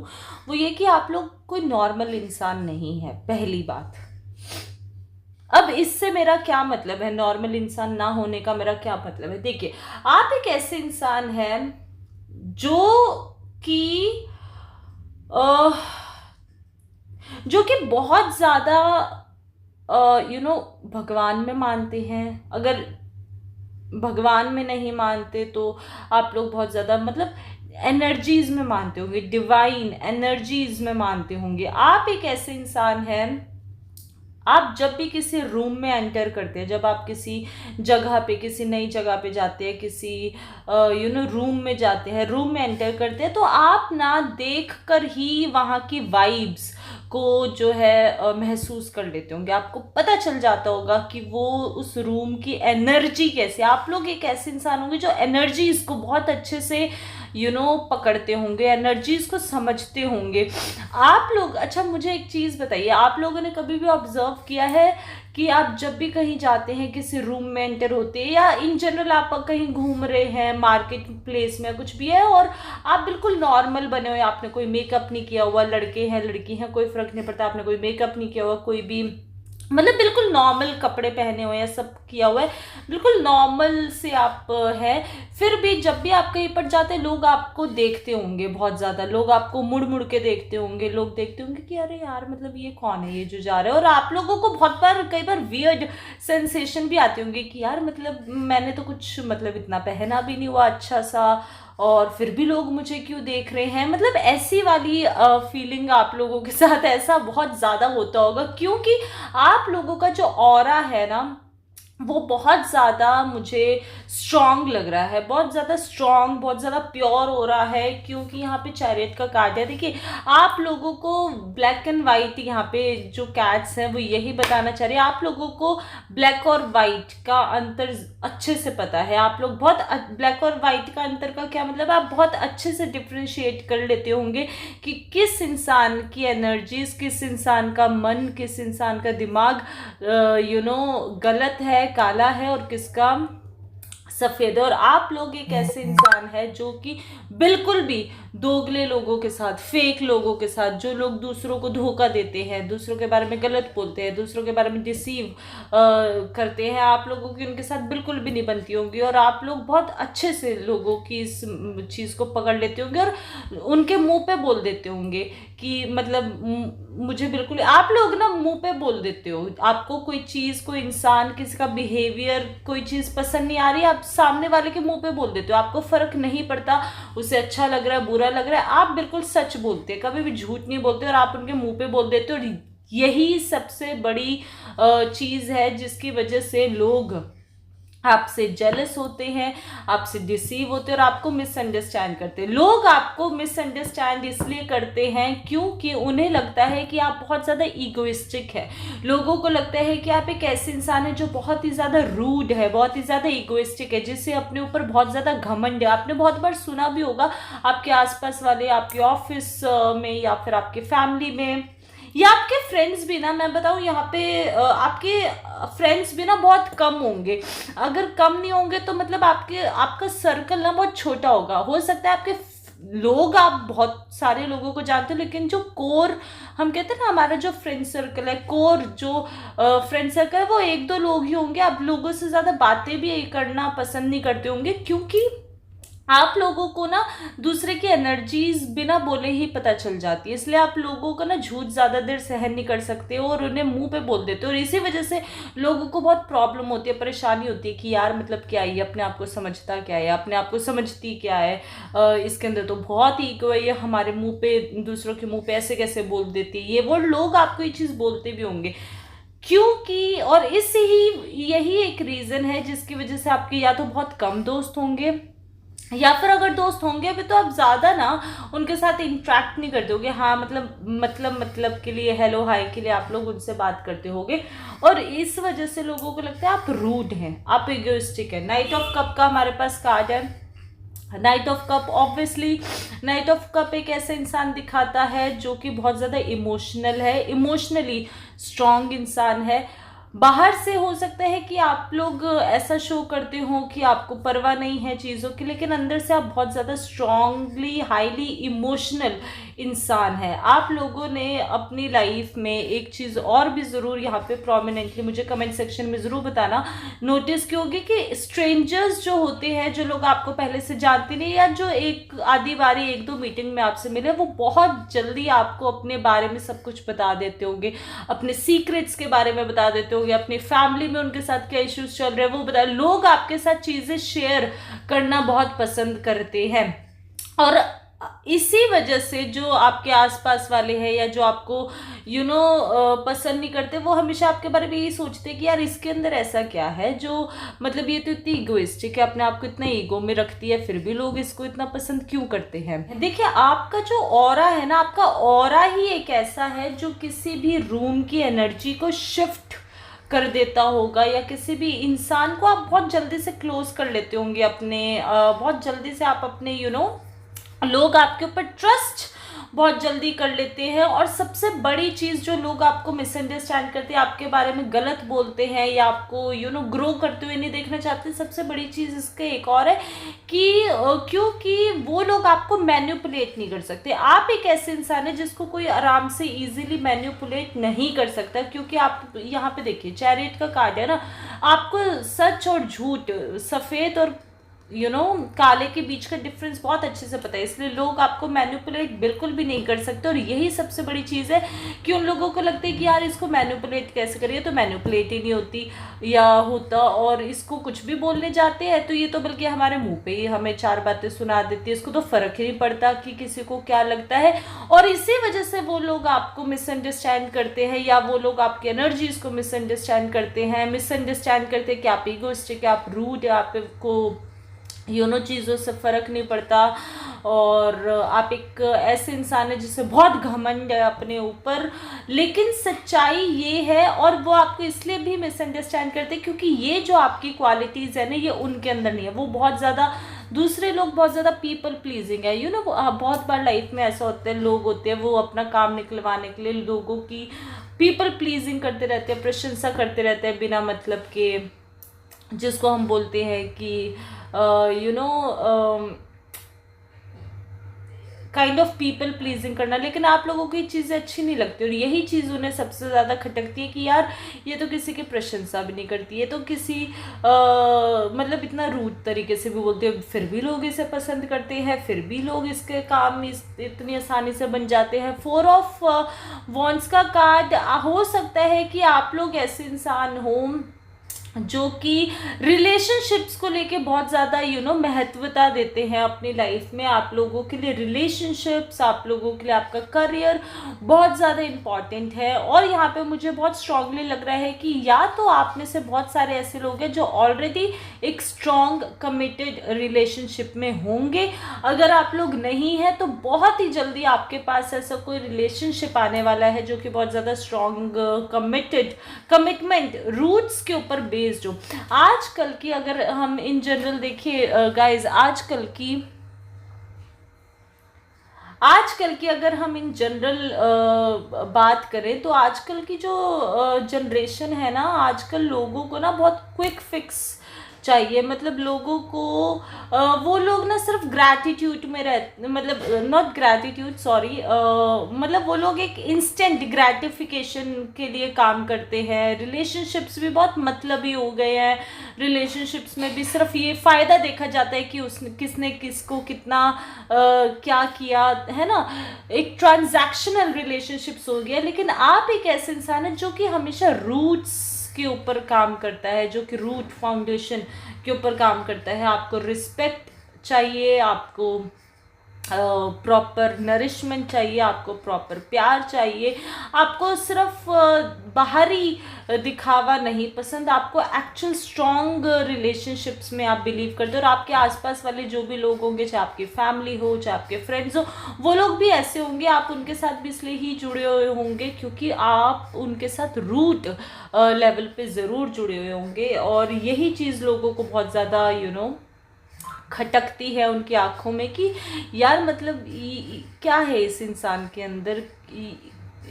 वो ये कि आप लोग कोई नॉर्मल इंसान नहीं है, पहली बात। अब इससे मेरा क्या मतलब है, नॉर्मल इंसान ना होने का मेरा क्या मतलब है। देखिए, आप एक ऐसे इंसान हैं जो कि बहुत ज़्यादा भगवान में मानते हैं। अगर भगवान में नहीं मानते तो आप लोग बहुत ज़्यादा मतलब एनर्जीज में मानते होंगे, डिवाइन एनर्जीज में मानते होंगे। आप एक ऐसे इंसान हैं, आप जब भी किसी रूम में एंटर करते हैं, जब आप किसी जगह पे, किसी नई जगह पे जाते हैं, किसी रूम में जाते हैं, रूम में एंटर करते हैं, तो आप ना देख कर ही वहाँ की वाइब्स को जो है महसूस कर लेते होंगे। आपको पता चल जाता होगा कि वो उस रूम की एनर्जी कैसे। आप लोग एक ऐसे इंसान होंगे जो एनर्जीज को बहुत अच्छे से पकड़ते होंगे, एनर्जीज को समझते होंगे आप लोग। अच्छा, मुझे एक चीज़ बताइए, आप लोगों ने कभी भी ऑब्जर्व किया है कि आप जब भी कहीं जाते हैं, किसी रूम में एंटर होते हैं या इन जनरल आप कहीं घूम रहे हैं, मार्केट प्लेस में कुछ भी है और आप बिल्कुल नॉर्मल बने हुए, आपने कोई मेकअप नहीं किया हुआ, लड़के हैं लड़की हैं कोई फ़र्क नहीं पड़ता, आपने कोई मेकअप नहीं किया हुआ, कोई भी मतलब बिल्कुल नॉर्मल कपड़े पहने हुए हैं, सब किया हुआ है, बिल्कुल नॉर्मल से आप हैं। फिर भी जब भी आप कहीं पर जाते हैं, लोग आपको देखते होंगे, बहुत ज़्यादा लोग आपको मुड़ मुड़ के देखते होंगे। लोग देखते होंगे कि अरे यार, मतलब ये कौन है ये जो जा रहा है। और आप लोगों को बहुत बार, कई बार वियर्ड सेंसेशन भी आती होंगी कि यार मतलब मैंने तो कुछ मतलब इतना पहना भी नहीं हुआ अच्छा सा, और फिर भी लोग मुझे क्यों देख रहे हैं। मतलब ऐसी वाली फीलिंग आप लोगों के साथ ऐसा बहुत ज़्यादा होता होगा, क्योंकि आप लोगों का जो ऑरा है ना, वो बहुत ज़्यादा मुझे स्ट्रॉन्ग लग रहा है, बहुत ज़्यादा स्ट्रॉन्ग, बहुत ज़्यादा प्योर हो रहा है, क्योंकि यहाँ पे चैरियट का कार्ड है। देखिए, आप लोगों को ब्लैक एंड वाइट, यहाँ पे जो कैट्स हैं वो यही बताना चाह रही है, आप लोगों को ब्लैक और वाइट का अंतर अच्छे से पता है। आप लोग बहुत ब्लैक और वाइट का अंतर का क्या मतलब, आप बहुत अच्छे से डिफ्रेंशिएट कर लेते होंगे कि किस इंसान की एनर्जीज, किस इंसान का मन, किस इंसान का दिमाग गलत है, काला है, और किसका सफेद है। और आप लोग एक ऐसे इंसान है जो कि बिल्कुल भी दोगले लोगों के साथ, फेक लोगों के साथ, जो लोग दूसरों को धोखा देते हैं, दूसरों के बारे में गलत बोलते हैं, दूसरों के बारे में डिसीव करते हैं, आप लोगों की उनके साथ बिल्कुल भी नहीं बनती होंगी। और आप लोग बहुत अच्छे से लोगों की इस चीज़ को पकड़ लेते होंगे और उनके मुंह पे बोल देते होंगे कि मतलब मुझे बिल्कुल, आप लोग ना मुंह पे बोल देते हो, आपको कोई चीज़, कोई इंसान, किसी का बिहेवियर, कोई चीज़ पसंद नहीं आ रही, आप सामने वाले के मुंह पे बोल देते हो, आपको फर्क नहीं पड़ता उसे अच्छा लग रहा है, बुरा लग रहा है, आप बिल्कुल सच बोलते हैं, कभी भी झूठ नहीं बोलते, और आप उनके मुंह पे बोल देते हो। और यही सबसे बड़ी चीज़ है जिसकी वजह से लोग आपसे जेलस होते हैं, आपसे डिसीव होते हैं और आपको मिसअंडरस्टैंड करते हैं। लोग आपको मिसअंडरस्टैंड इसलिए करते हैं क्योंकि उन्हें लगता है कि आप बहुत ज़्यादा ईगोइस्टिक है। लोगों को लगता है कि आप एक ऐसे इंसान है जो बहुत ही ज़्यादा रूड है, बहुत ही ज़्यादा ईगोइस्टिक है, जिससे अपने ऊपर बहुत ज़्यादा घमंड है। आपने बहुत बार सुना भी होगा, आपके आसपास वाले, आपके ऑफिस में या फिर आपके फैमिली में या आपके फ्रेंड्स भी ना, मैं बताऊं यहाँ पे आपके फ्रेंड्स भी ना बहुत कम होंगे। अगर कम नहीं होंगे तो मतलब आपका सर्कल ना बहुत छोटा होगा। हो सकता है आपके लोग, आप बहुत सारे लोगों को जानते हो, लेकिन जो कोर हम कहते हैं ना, हमारा जो फ्रेंड सर्कल है, कोर जो फ्रेंड सर्कल है, वो एक दो लोग ही होंगे। आप लोगों से ज़्यादा बातें भी करना पसंद नहीं करते होंगे, क्योंकि आप लोगों को ना दूसरे की एनर्जीज बिना बोले ही पता चल जाती है। इसलिए आप लोगों को ना झूठ ज़्यादा देर सहन नहीं कर सकते हो और उन्हें मुंह पे बोल देते हो, और इसी वजह से लोगों को बहुत प्रॉब्लम होती है, परेशानी होती है कि यार मतलब क्या है, अपने आप को समझता क्या है, अपने आप को समझती क्या है, इसके अंदर तो बहुत ईगो है, ये हमारे मुंह पे, दूसरों के मुंह पे ऐसे कैसे बोल देती है। ये वो लोग आपको ये चीज़ बोलते भी होंगे, क्योंकि और इससे ही यही एक रीज़न है जिसकी वजह से आपके या तो बहुत कम दोस्त होंगे, या फिर अगर दोस्त होंगे भी तो आप ज़्यादा ना उनके साथ इंटरेक्ट नहीं करते होगे। हाँ, मतलब के लिए, हेलो हाय के लिए आप लोग उनसे बात करते होगे, और इस वजह से लोगों को लगता है आप रूड हैं, आप इगोइस्टिक है। नाइट ऑफ कप का हमारे पास कार्ड है। Night of cup, obviously night of cup एक ऐसा इंसान दिखाता है जो कि बहुत ज़्यादा इमोशनल है, इमोशनली स्ट्रांग इंसान है। बाहर से हो सकता है कि आप लोग ऐसा शो करते हो कि आपको परवाह नहीं है चीज़ों की, लेकिन अंदर से आप बहुत ज़्यादा स्ट्रांगली, हाईली इमोशनल इंसान है। आप लोगों ने अपनी लाइफ में एक चीज़ और भी ज़रूर यहाँ पे प्रोमिनेंटली मुझे कमेंट सेक्शन में ज़रूर बताना, नोटिस की होगी कि स्ट्रेंजर्स जो होते हैं, जो लोग आपको पहले से जानते नहीं, या जो एक आधी बारी एक दो मीटिंग में आपसे मिले, वो बहुत जल्दी आपको अपने बारे में सब कुछ बता देते होंगे, अपने सीक्रेट्स के बारे में बता देते होंगे, अपनी फैमिली में उनके साथ क्या इश्यूज चल रहे हैं वो बता। लोग आपके साथ चीज़ें शेयर करना बहुत पसंद करते हैं, और इसी वजह से जो आपके आसपास वाले हैं या जो आपको पसंद नहीं करते, वो हमेशा आपके बारे में यही सोचते हैं कि यार इसके अंदर ऐसा क्या है जो मतलब ये तो इतनी इगोइस्टिक है, अपने आप को इतना ईगो में रखती है, फिर भी लोग इसको इतना पसंद क्यों करते हैं। देखिए, आपका जो ऑरा है ना, आपका ऑरा ही एक ऐसा है जो किसी भी रूम की एनर्जी को शिफ्ट कर देता होगा, या किसी भी इंसान को आप बहुत जल्दी से क्लोज कर लेते होंगे अपने, बहुत जल्दी से आप अपने लोग आपके ऊपर ट्रस्ट बहुत जल्दी कर लेते हैं। और सबसे बड़ी चीज़ जो लोग आपको मिसअंडरस्टैंड करते हैं, आपके बारे में गलत बोलते हैं, या आपको ग्रो करते हुए नहीं देखना चाहते, सबसे बड़ी चीज़ इसके एक और है कि क्योंकि वो लोग आपको मैनिपुलेट नहीं कर सकते। आप एक ऐसे इंसान है जिसको कोई आराम से इजीली मैनिपुलेट नहीं कर सकता, क्योंकि आप यहाँ पे देखिए, चैरियट का कार्ड है ना, आपको सच और झूठ, सफ़ेद और काले के बीच का डिफरेंस बहुत अच्छे से पता है, इसलिए लोग आपको मैनिपुलेट बिल्कुल भी नहीं कर सकते। और यही सबसे बड़ी चीज़ है कि उन लोगों को लगता है कि यार इसको मैनिपुलेट कैसे करिए, तो मैनिपुलेट ही नहीं होती या होता, और इसको कुछ भी बोलने जाते हैं तो ये तो बल्कि हमारे मुंह पे ही हमें चार बातें सुना देती है, इसको तो फर्क ही नहीं पड़ता कि किसी को क्या लगता है। और इसी वजह से वो लोग आपको मिसअंडरस्टैंड करते हैं, या वो लोग आपकी एनर्जीज को मिसअंडरस्टैंड करते हैं कि आप ईगोइस्टिक, आप रूड, आपको चीज़ों से फ़र्क नहीं पड़ता, और आप एक ऐसे इंसान है जिसे बहुत घमंड है अपने ऊपर। लेकिन सच्चाई ये है, और वो आपको इसलिए भी मिसअंडरस्टैंड करते हैं क्योंकि ये जो आपकी क्वालिटीज़ है ना, ये उनके अंदर नहीं है। वो बहुत ज़्यादा, दूसरे लोग बहुत ज़्यादा पीपल प्लीजिंग है, बहुत बार लाइफ में ऐसा होता है, लोग होते हैं वो अपना काम निकलवाने के लिए लोगों की पीपल प्लीजिंग करते रहते हैं, प्रशंसा करते रहते हैं बिना मतलब के, जिसको हम बोलते हैं कि काइंड ऑफ पीपल प्लीजिंग करना। लेकिन आप लोगों को ये चीज़ें अच्छी नहीं लगती, और यही चीज़ उन्हें सबसे ज़्यादा खटकती है कि यार ये तो किसी की प्रशंसा भी नहीं करती है, तो किसी मतलब इतना रूड तरीके से भी बोलते हैं, फिर भी लोग इसे पसंद करते हैं, फिर भी लोग इसके काम इतनी आसानी से बन जाते हैं। 4 ऑफ वॉन्ड्स का कार्ड, हो सकता है कि आप लोग ऐसे इंसान हो जो कि रिलेशनशिप्स को लेके बहुत ज़्यादा महत्वता देते हैं अपनी लाइफ में। आप लोगों के लिए रिलेशनशिप्स, आप लोगों के लिए आपका करियर बहुत ज़्यादा इम्पॉर्टेंट है। और यहाँ पे मुझे बहुत स्ट्रांगली लग रहा है कि या तो आप में से बहुत सारे ऐसे लोग हैं जो ऑलरेडी एक स्ट्रॉन्ग कमिटेड रिलेशनशिप में होंगे। अगर आप लोग नहीं हैं तो बहुत ही जल्दी आपके पास ऐसा कोई रिलेशनशिप आने वाला है जो कि बहुत ज़्यादा स्ट्रॉन्ग कमिटमेंट रूट्स के ऊपर बेस्ड हो। आजकल की अगर हम इन जनरल देखिए गाइज, आजकल की अगर हम इन जनरल बात करें तो आजकल की जो जनरेशन है ना, आजकल लोगों को ना बहुत क्विक फिक्स चाहिए। मतलब लोगों को वो लोग ना सिर्फ ग्रैटिट्यूड में रहते, मतलब नॉट ग्रैटिट्यूड सॉरी, मतलब वो लोग एक इंस्टेंट ग्रैटिफिकेशन के लिए काम करते हैं। रिलेशनशिप्स भी बहुत मतलबी हो गए हैं, रिलेशनशिप्स में भी सिर्फ ये फ़ायदा देखा जाता है कि उसने किसने किसको कितना क्या किया है ना, एक ट्रांजैक्शनल रिलेशनशिप्स हो गया। लेकिन आप एक ऐसे इंसान है जो कि हमेशा रूट्स के ऊपर काम करता है, जो कि रूट फाउंडेशन के ऊपर काम करता है। आपको रिस्पेक्ट चाहिए, आपको प्रॉपर नरिशमेंट चाहिए, आपको प्रॉपर प्यार चाहिए, आपको सिर्फ बाहरी दिखावा नहीं पसंद, आपको एक्चुअल स्ट्रॉन्ग रिलेशनशिप्स में आप बिलीव करते हो। और आपके आसपास वाले जो भी लोग होंगे, चाहे आपकी फैमिली हो, चाहे आपके फ्रेंड्स हो, वो लोग भी ऐसे होंगे। आप उनके साथ भी इसलिए ही जुड़े हुए होंगे क्योंकि आप उनके साथ रूट लेवल पे ज़रूर जुड़े हुए होंगे। और यही चीज़ लोगों को बहुत ज़्यादा खटकती है उनकी आंखों में कि यार मतलब क्या है इस इंसान के अंदर,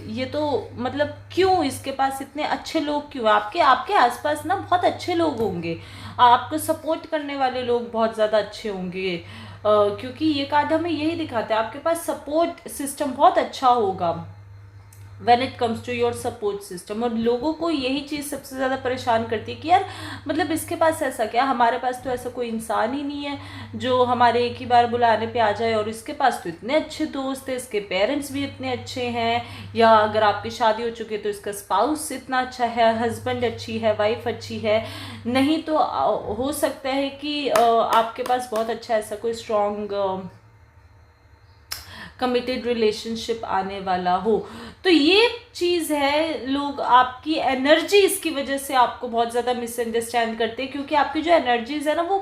ये तो मतलब क्यों इसके पास इतने अच्छे लोग क्यों। आपके आसपास ना बहुत अच्छे लोग होंगे, आपको सपोर्ट करने वाले लोग बहुत ज़्यादा अच्छे होंगे, क्योंकि ये कार्ड हमें यही दिखाता है आपके पास सपोर्ट सिस्टम बहुत अच्छा होगा when it comes to your support system. और लोगों को यही चीज़ सबसे ज़्यादा परेशान करती है कि यार मतलब इसके पास ऐसा क्या, हमारे पास तो ऐसा कोई इंसान ही नहीं है जो हमारे एक ही बार बुलाने पे आ जाए, और इसके पास तो इतने अच्छे दोस्त हैं, इसके पेरेंट्स भी इतने अच्छे हैं, या अगर आपकी शादी हो चुकी है तो इसका स्पाउस इतना अच्छा है, हस्बैंड अच्छी है, वाइफ अच्छी है। नहीं तो हो सकता है कि आपके पास बहुत अच्छा ऐसा कोई स्ट्रॉन्ग कमिटेड रिलेशनशिप आने वाला हो। तो ये चीज़ है, लोग आपकी एनर्जी इसकी वजह से आपको बहुत ज़्यादा मिसअंडरस्टैंड करते हैं, क्योंकि आपकी जो एनर्जीज है ना वो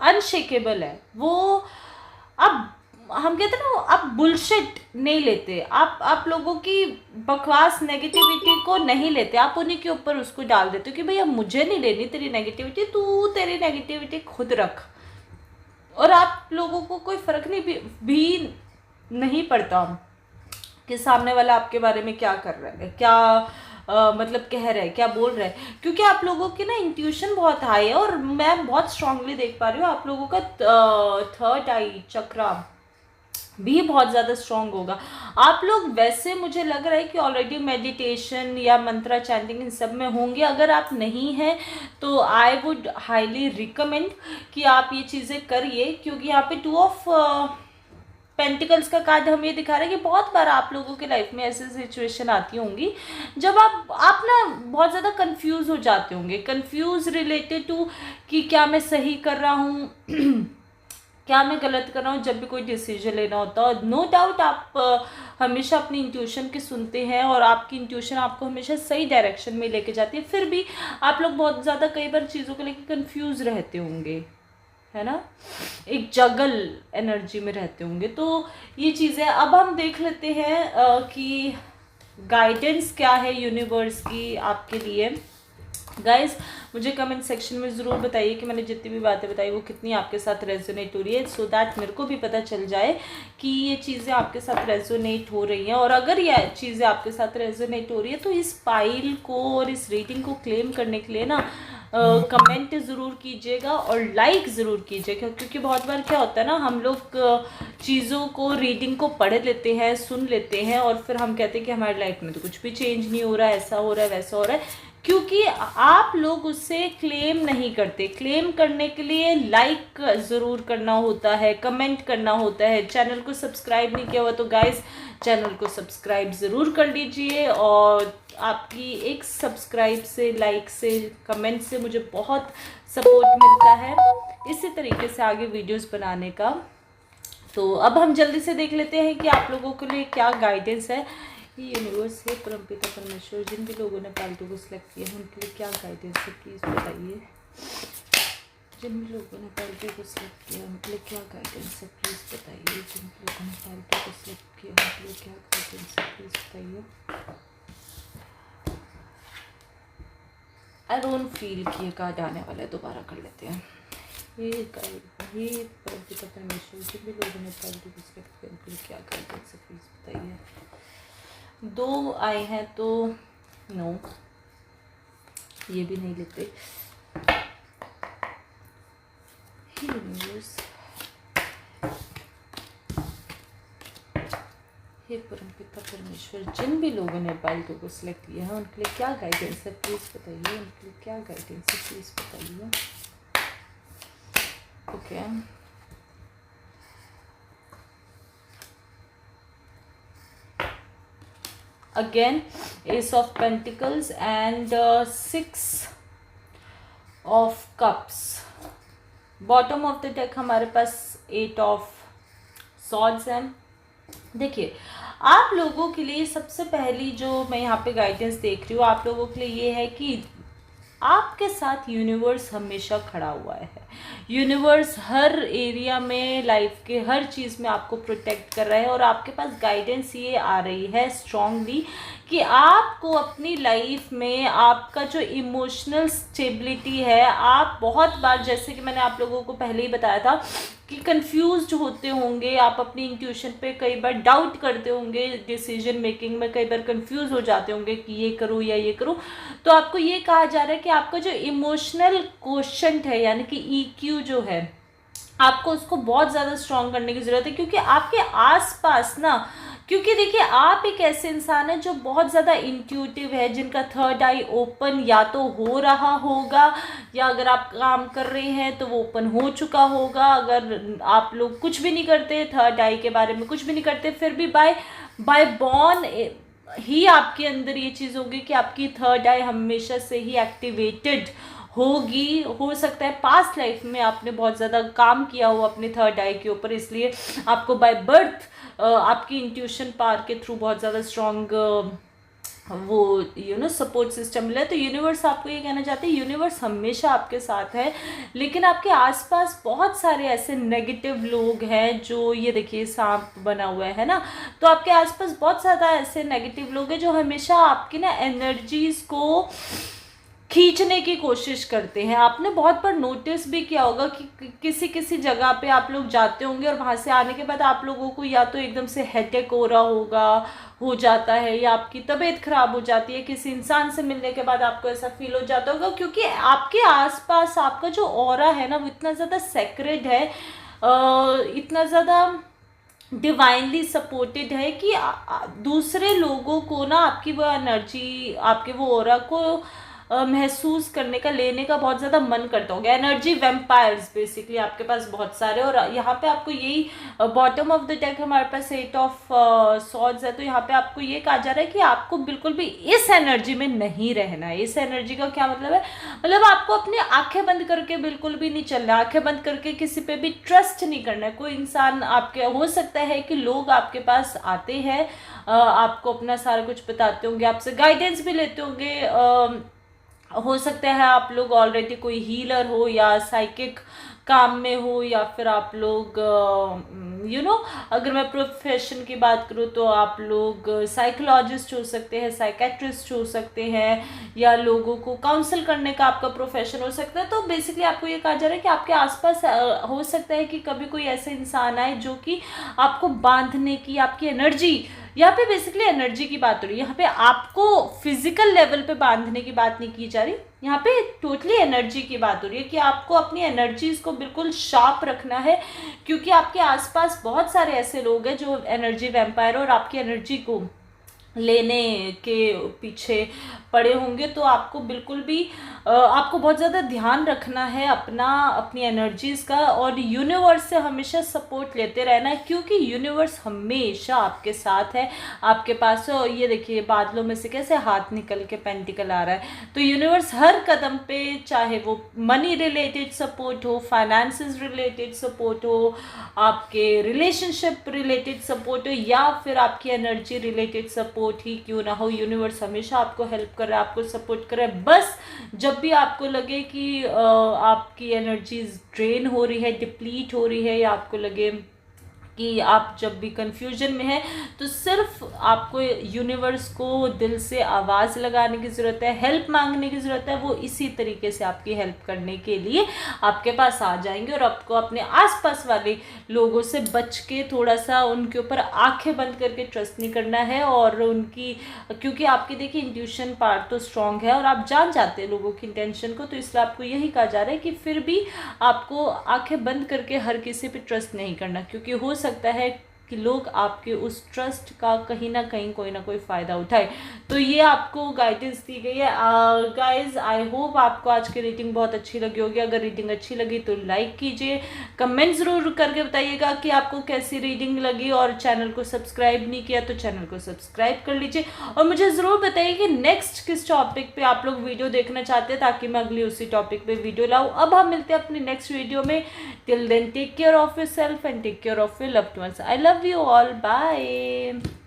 अनशेकेबल है। वो अब हम कहते हैं ना, आप बुलशिट नहीं लेते, आप लोगों की बकवास नेगेटिविटी को नहीं लेते, आप उन्हीं के ऊपर उसको डाल देते हो कि भैया मुझे नहीं लेनी तेरी नेगेटिविटी, तू तेरी नेगेटिविटी खुद रख। और आप लोगों को कोई फ़र्क भी नहीं पड़ता कि सामने वाला आपके बारे में क्या कर रहा है, क्या मतलब कह रहा है, क्या बोल रहा है, क्योंकि आप लोगों की ना इंट्यूशन बहुत हाई है। और मैं बहुत स्ट्रांगली देख पा रही हूँ आप लोगों का थर्ड आई चक्रा भी बहुत ज़्यादा स्ट्रांग होगा। आप लोग वैसे मुझे लग रहा है कि ऑलरेडी मेडिटेशन या मंत्रा चैंटिंग इन सब में होंगे। अगर आप नहीं हैं तो आई वुड हाईली रिकमेंड कि आप ये चीज़ें करिए, क्योंकि यहाँ पे 2 ऑफ पेंटिकल्स का कार्ड हमें ये दिखा रहा है कि बहुत बार आप लोगों के लाइफ में ऐसी सिचुएशन आती होंगी जब आप ना बहुत ज़्यादा कंफ्यूज हो जाते होंगे, कंफ्यूज रिलेटेड टू कि क्या मैं सही कर रहा हूँ क्या मैं गलत कर रहा हूँ। जब भी कोई डिसीजन लेना होता है, नो डाउट आप हमेशा अपनी इंट्यूशन की सुनते हैं और आपकी इंट्यूशन आपको हमेशा सही डायरेक्शन में लेके जाती है, फिर भी आप लोग बहुत ज़्यादा कई बार चीज़ों को लेकर कंफ्यूज रहते होंगे, है ना, एक जगल एनर्जी में रहते होंगे। तो ये चीज़ें अब हम देख लेते हैं कि गाइडेंस क्या है यूनिवर्स की आपके लिए। गाइज मुझे कमेंट सेक्शन में ज़रूर बताइए कि मैंने जितनी भी बातें बताई वो कितनी आपके साथ रेजोनेट हो रही है, सो दैट मेरे को भी पता चल जाए कि ये चीज़ें आपके साथ रेजोनेट हो रही हैं। और अगर ये चीज़ें आपके साथ रेजोनेट हो रही है तो इस फाइल को और इस रीडिंग को क्लेम करने के लिए ना कमेंट ज़रूर कीजिएगा और लाइक ज़रूर कीजिएगा, क्योंकि बहुत बार क्या होता है ना, हम लोग चीज़ों को, रीडिंग को पढ़ लेते हैं, सुन लेते हैं और फिर हम कहते हैं कि हमारी लाइफ में तो कुछ भी चेंज नहीं हो रहा है, ऐसा हो रहा है, वैसा हो रहा है, क्योंकि आप लोग उससे क्लेम नहीं करते। क्लेम करने के लिए लाइक ज़रूर करना होता है, कमेंट करना होता है। चैनल को सब्सक्राइब नहीं किया हुआ तो गाइस चैनल को सब्सक्राइब ज़रूर कर लीजिए, और आपकी एक सब्सक्राइब से, लाइक से, कमेंट से मुझे बहुत सपोर्ट मिलता है इसी तरीके से आगे वीडियोस बनाने का। तो अब हम जल्दी से देख लेते हैं कि आप लोगों के लिए क्या गाइडेंस है। ये यूनिवर्स है परमपिता परमेश्वर, जिन भी लोगों ने पालतू को सिलेक्ट किया है उनके लिए क्या गाइडेंस है प्लीज़ बताइए। जिन भी लोगों ने पालतू को सिलेक्ट किया उनके लिए क्या गाइडेंस है प्लीज़ बताइए। जिन भी लोगों ने पालतू को सिलेक्ट किया उनके लिए क्या गाइडेंस है प्लीज़ बताइए। आई डोंट फील कि ये कार्ड आने वाला है, दोबारा कर लेते हैं। ये परमपिता परमेश्वर, जिन भी लोगों ने पालतू को सिलेक्ट किया उनके लिए क्या गाइडेंस है प्लीज़ बताइए। 2 आए हैं तो नो, ये भी नहीं लेते। यूनिवर्स, हे परमपिता परमेश्वर, जिन भी लोगों ने पालतू को सिलेक्ट किया है उनके लिए क्या गाइडेंस है प्लीज़ बताइए। उनके लिए क्या गाइडेंस है प्लीज़ बताइए। Okay again Ace of Pentacles and 6 of Cups। Bottom of the deck हमारे पास 8 ऑफ सॉर्ड्स हैं। देखिए आप लोगों के लिए सबसे पहली जो मैं यहाँ पे गाइडेंस देख रही हूँ आप लोगों के लिए ये है कि आपके साथ यूनिवर्स हमेशा खड़ा हुआ है। यूनिवर्स हर एरिया में, लाइफ के हर चीज़ में आपको प्रोटेक्ट कर रहा है, और आपके पास गाइडेंस ये आ रही है स्ट्रांगली कि आपको अपनी लाइफ में आपका जो इमोशनल स्टेबिलिटी है, आप बहुत बार, जैसे कि मैंने आप लोगों को पहले ही बताया था कि कंफ्यूज्ड होते होंगे, आप अपनी इंट्यूशन पे कई बार डाउट करते होंगे, डिसीजन मेकिंग में कई बार कंफ्यूज हो जाते होंगे कि ये करूँ या ये करूँ। तो आपको ये कहा जा रहा है कि आपका जो इमोशनल क्वोशंट है, यानी कि EQ जो है, आपको उसको बहुत ज़्यादा स्ट्रॉन्ग करने की ज़रूरत है, क्योंकि आपके आसपास ना, क्योंकि देखिए आप एक ऐसे इंसान है जो बहुत ज़्यादा इंट्यूटिव है, जिनका थर्ड आई ओपन या तो हो रहा होगा, या अगर आप काम कर रहे हैं तो वो ओपन हो चुका होगा। अगर आप लोग कुछ भी नहीं करते, थर्ड आई के बारे में कुछ भी नहीं करते, फिर भी बाय बॉर्न ही आपके अंदर ये चीज़ होगी कि आपकी थर्ड आई हमेशा से ही एक्टिवेटेड होगी। हो सकता है पास्ट लाइफ में आपने बहुत ज़्यादा काम किया हो अपने थर्ड आई के ऊपर, इसलिए आपको बाय बर्थ आपकी इंट्यूशन पावर के थ्रू बहुत ज़्यादा स्ट्रॉन्ग वो सपोर्ट सिस्टम मिला है। तो यूनिवर्स आपको ये कहना चाहते हैं, यूनिवर्स हमेशा आपके साथ है, लेकिन आपके आसपास बहुत सारे ऐसे नेगेटिव लोग हैं जो, ये देखिए सांप बना हुआ है ना, तो आपके आसपास बहुत ज़्यादा ऐसे नेगेटिव लोग हैं जो हमेशा आपकी ना एनर्जीज़ को खींचने की कोशिश करते हैं। आपने बहुत बार नोटिस भी किया होगा कि किसी किसी जगह पे आप लोग जाते होंगे और वहाँ से आने के बाद आप लोगों को या तो एकदम से हेडेक हो रहा होगा, हो जाता है, या आपकी तबीयत खराब हो जाती है, किसी इंसान से मिलने के बाद आपको ऐसा फील हो जाता होगा, क्योंकि आपके आसपास आपका जो ऑरा है ना वो इतना ज़्यादा सेक्रेड है, इतना ज़्यादा डिवाइनली सपोर्टेड है कि दूसरे लोगों को ना आपकी वो एनर्जी, आपके वो ऑरा को महसूस करने का, लेने का बहुत ज़्यादा मन करता होगा। एनर्जी वेम्पायर्स बेसिकली आपके पास बहुत सारे, और यहाँ पे आपको यही बॉटम ऑफ द डेक हमारे पास 8 ऑफ सॉर्ड्स है, तो यहाँ पे आपको ये कहा जा रहा है कि आपको बिल्कुल भी इस एनर्जी में नहीं रहना है। इस एनर्जी का क्या मतलब है, मतलब आपको अपनी आंखें बंद करके बिल्कुल भी नहीं चलना, आंखें बंद करके किसी पे भी ट्रस्ट नहीं करना है। कोई इंसान आपके, हो सकता है कि लोग आपके पास आते हैं, आपको अपना सारा कुछ बताते होंगे, आपसे गाइडेंस भी लेते होंगे, हो सकता है आप लोग ऑलरेडी कोई हीलर हो या साइकिक काम में हो, या फिर आप लोग अगर मैं प्रोफेशन की बात करूँ तो आप लोग साइकोलॉजिस्ट हो सकते हैं, साइकेट्रिस्ट हो सकते हैं, या लोगों को काउंसल करने का आपका प्रोफेशन हो सकता है। तो बेसिकली आपको ये कहा जा रहा है कि आपके आसपास हो सकता है कि कभी कोई ऐसा इंसान आए जो कि आपको बांधने की, आपकी एनर्जी, यहाँ पे बेसिकली एनर्जी की बात हो रही है, यहाँ पे आपको फिजिकल लेवल पे बांधने की बात नहीं की जा रही, यहाँ पे टोटली एनर्जी की बात हो रही है कि आपको अपनी एनर्जीज को बिल्कुल शार्प रखना है, क्योंकि आपके आसपास बहुत सारे ऐसे लोग हैं जो एनर्जी वैम्पायर और आपकी एनर्जी को लेने के पीछे पड़े होंगे। तो आपको बिल्कुल भी आपको बहुत ज़्यादा ध्यान रखना है अपनी एनर्जीज़ का, और यूनिवर्स से हमेशा सपोर्ट लेते रहना है, क्योंकि यूनिवर्स हमेशा आपके साथ है, आपके पास है। और ये देखिए बादलों में से कैसे हाथ निकल के पेंटिकल आ रहा है, तो यूनिवर्स हर कदम पे, चाहे वो मनी रिलेटेड सपोर्ट हो, फाइनेंसेस रिलेटेड सपोर्ट हो, आपके रिलेशनशिप रिलेटेड सपोर्ट हो, या फिर आपकी एनर्जी रिलेटेड सपोर्ट ही क्यों ना हो, यूनिवर्स हमेशा आपको हेल्प कर रहा है, आपको सपोर्ट कर रहा है। बस जब भी आपको लगे कि आपकी एनर्जीज ड्रेन हो रही है, डिप्लीट हो रही है, या आपको लगे कि आप जब भी कंफ्यूजन में हैं, तो सिर्फ आपको यूनिवर्स को दिल से आवाज़ लगाने की ज़रूरत है, हेल्प मांगने की ज़रूरत है। वो इसी तरीके से आपकी हेल्प करने के लिए आपके पास आ जाएंगे, और आपको अपने आसपास वाले लोगों से बच के, थोड़ा सा उनके ऊपर आंखें बंद करके ट्रस्ट नहीं करना है, और उनकी, क्योंकि आपकी देखिए इंट्यूशन पार्ट तो स्ट्रांग है और आप जान जाते हैं लोगों की इंटेंशन को, तो इसलिए आपको यही कहा जा रहा है कि फिर भी आपको आंखें बंद करके हर किसी पे ट्रस्ट नहीं करना, क्योंकि हो सकता है कि लोग आपके उस ट्रस्ट का कहीं ना कहीं कोई ना कोई फ़ायदा उठाए। तो ये आपको गाइडेंस दी गई है। गाइज आई होप आपको आज की रीडिंग बहुत अच्छी लगी होगी। अगर रीडिंग अच्छी लगी तो लाइक कीजिए, कमेंट ज़रूर करके बताइएगा कि आपको कैसी रीडिंग लगी, और चैनल को सब्सक्राइब नहीं किया तो चैनल को सब्सक्राइब कर लीजिए, और मुझे ज़रूर बताइए कि नेक्स्ट किस टॉपिक पे आप लोग वीडियो देखना चाहते हैं, ताकि मैं अगली उसी टॉपिक पे वीडियो लाऊँ। अब हम मिलते हैं अपनी नेक्स्ट वीडियो में। Till then take care of yourself and take care of your loved ones. I love you all. Bye.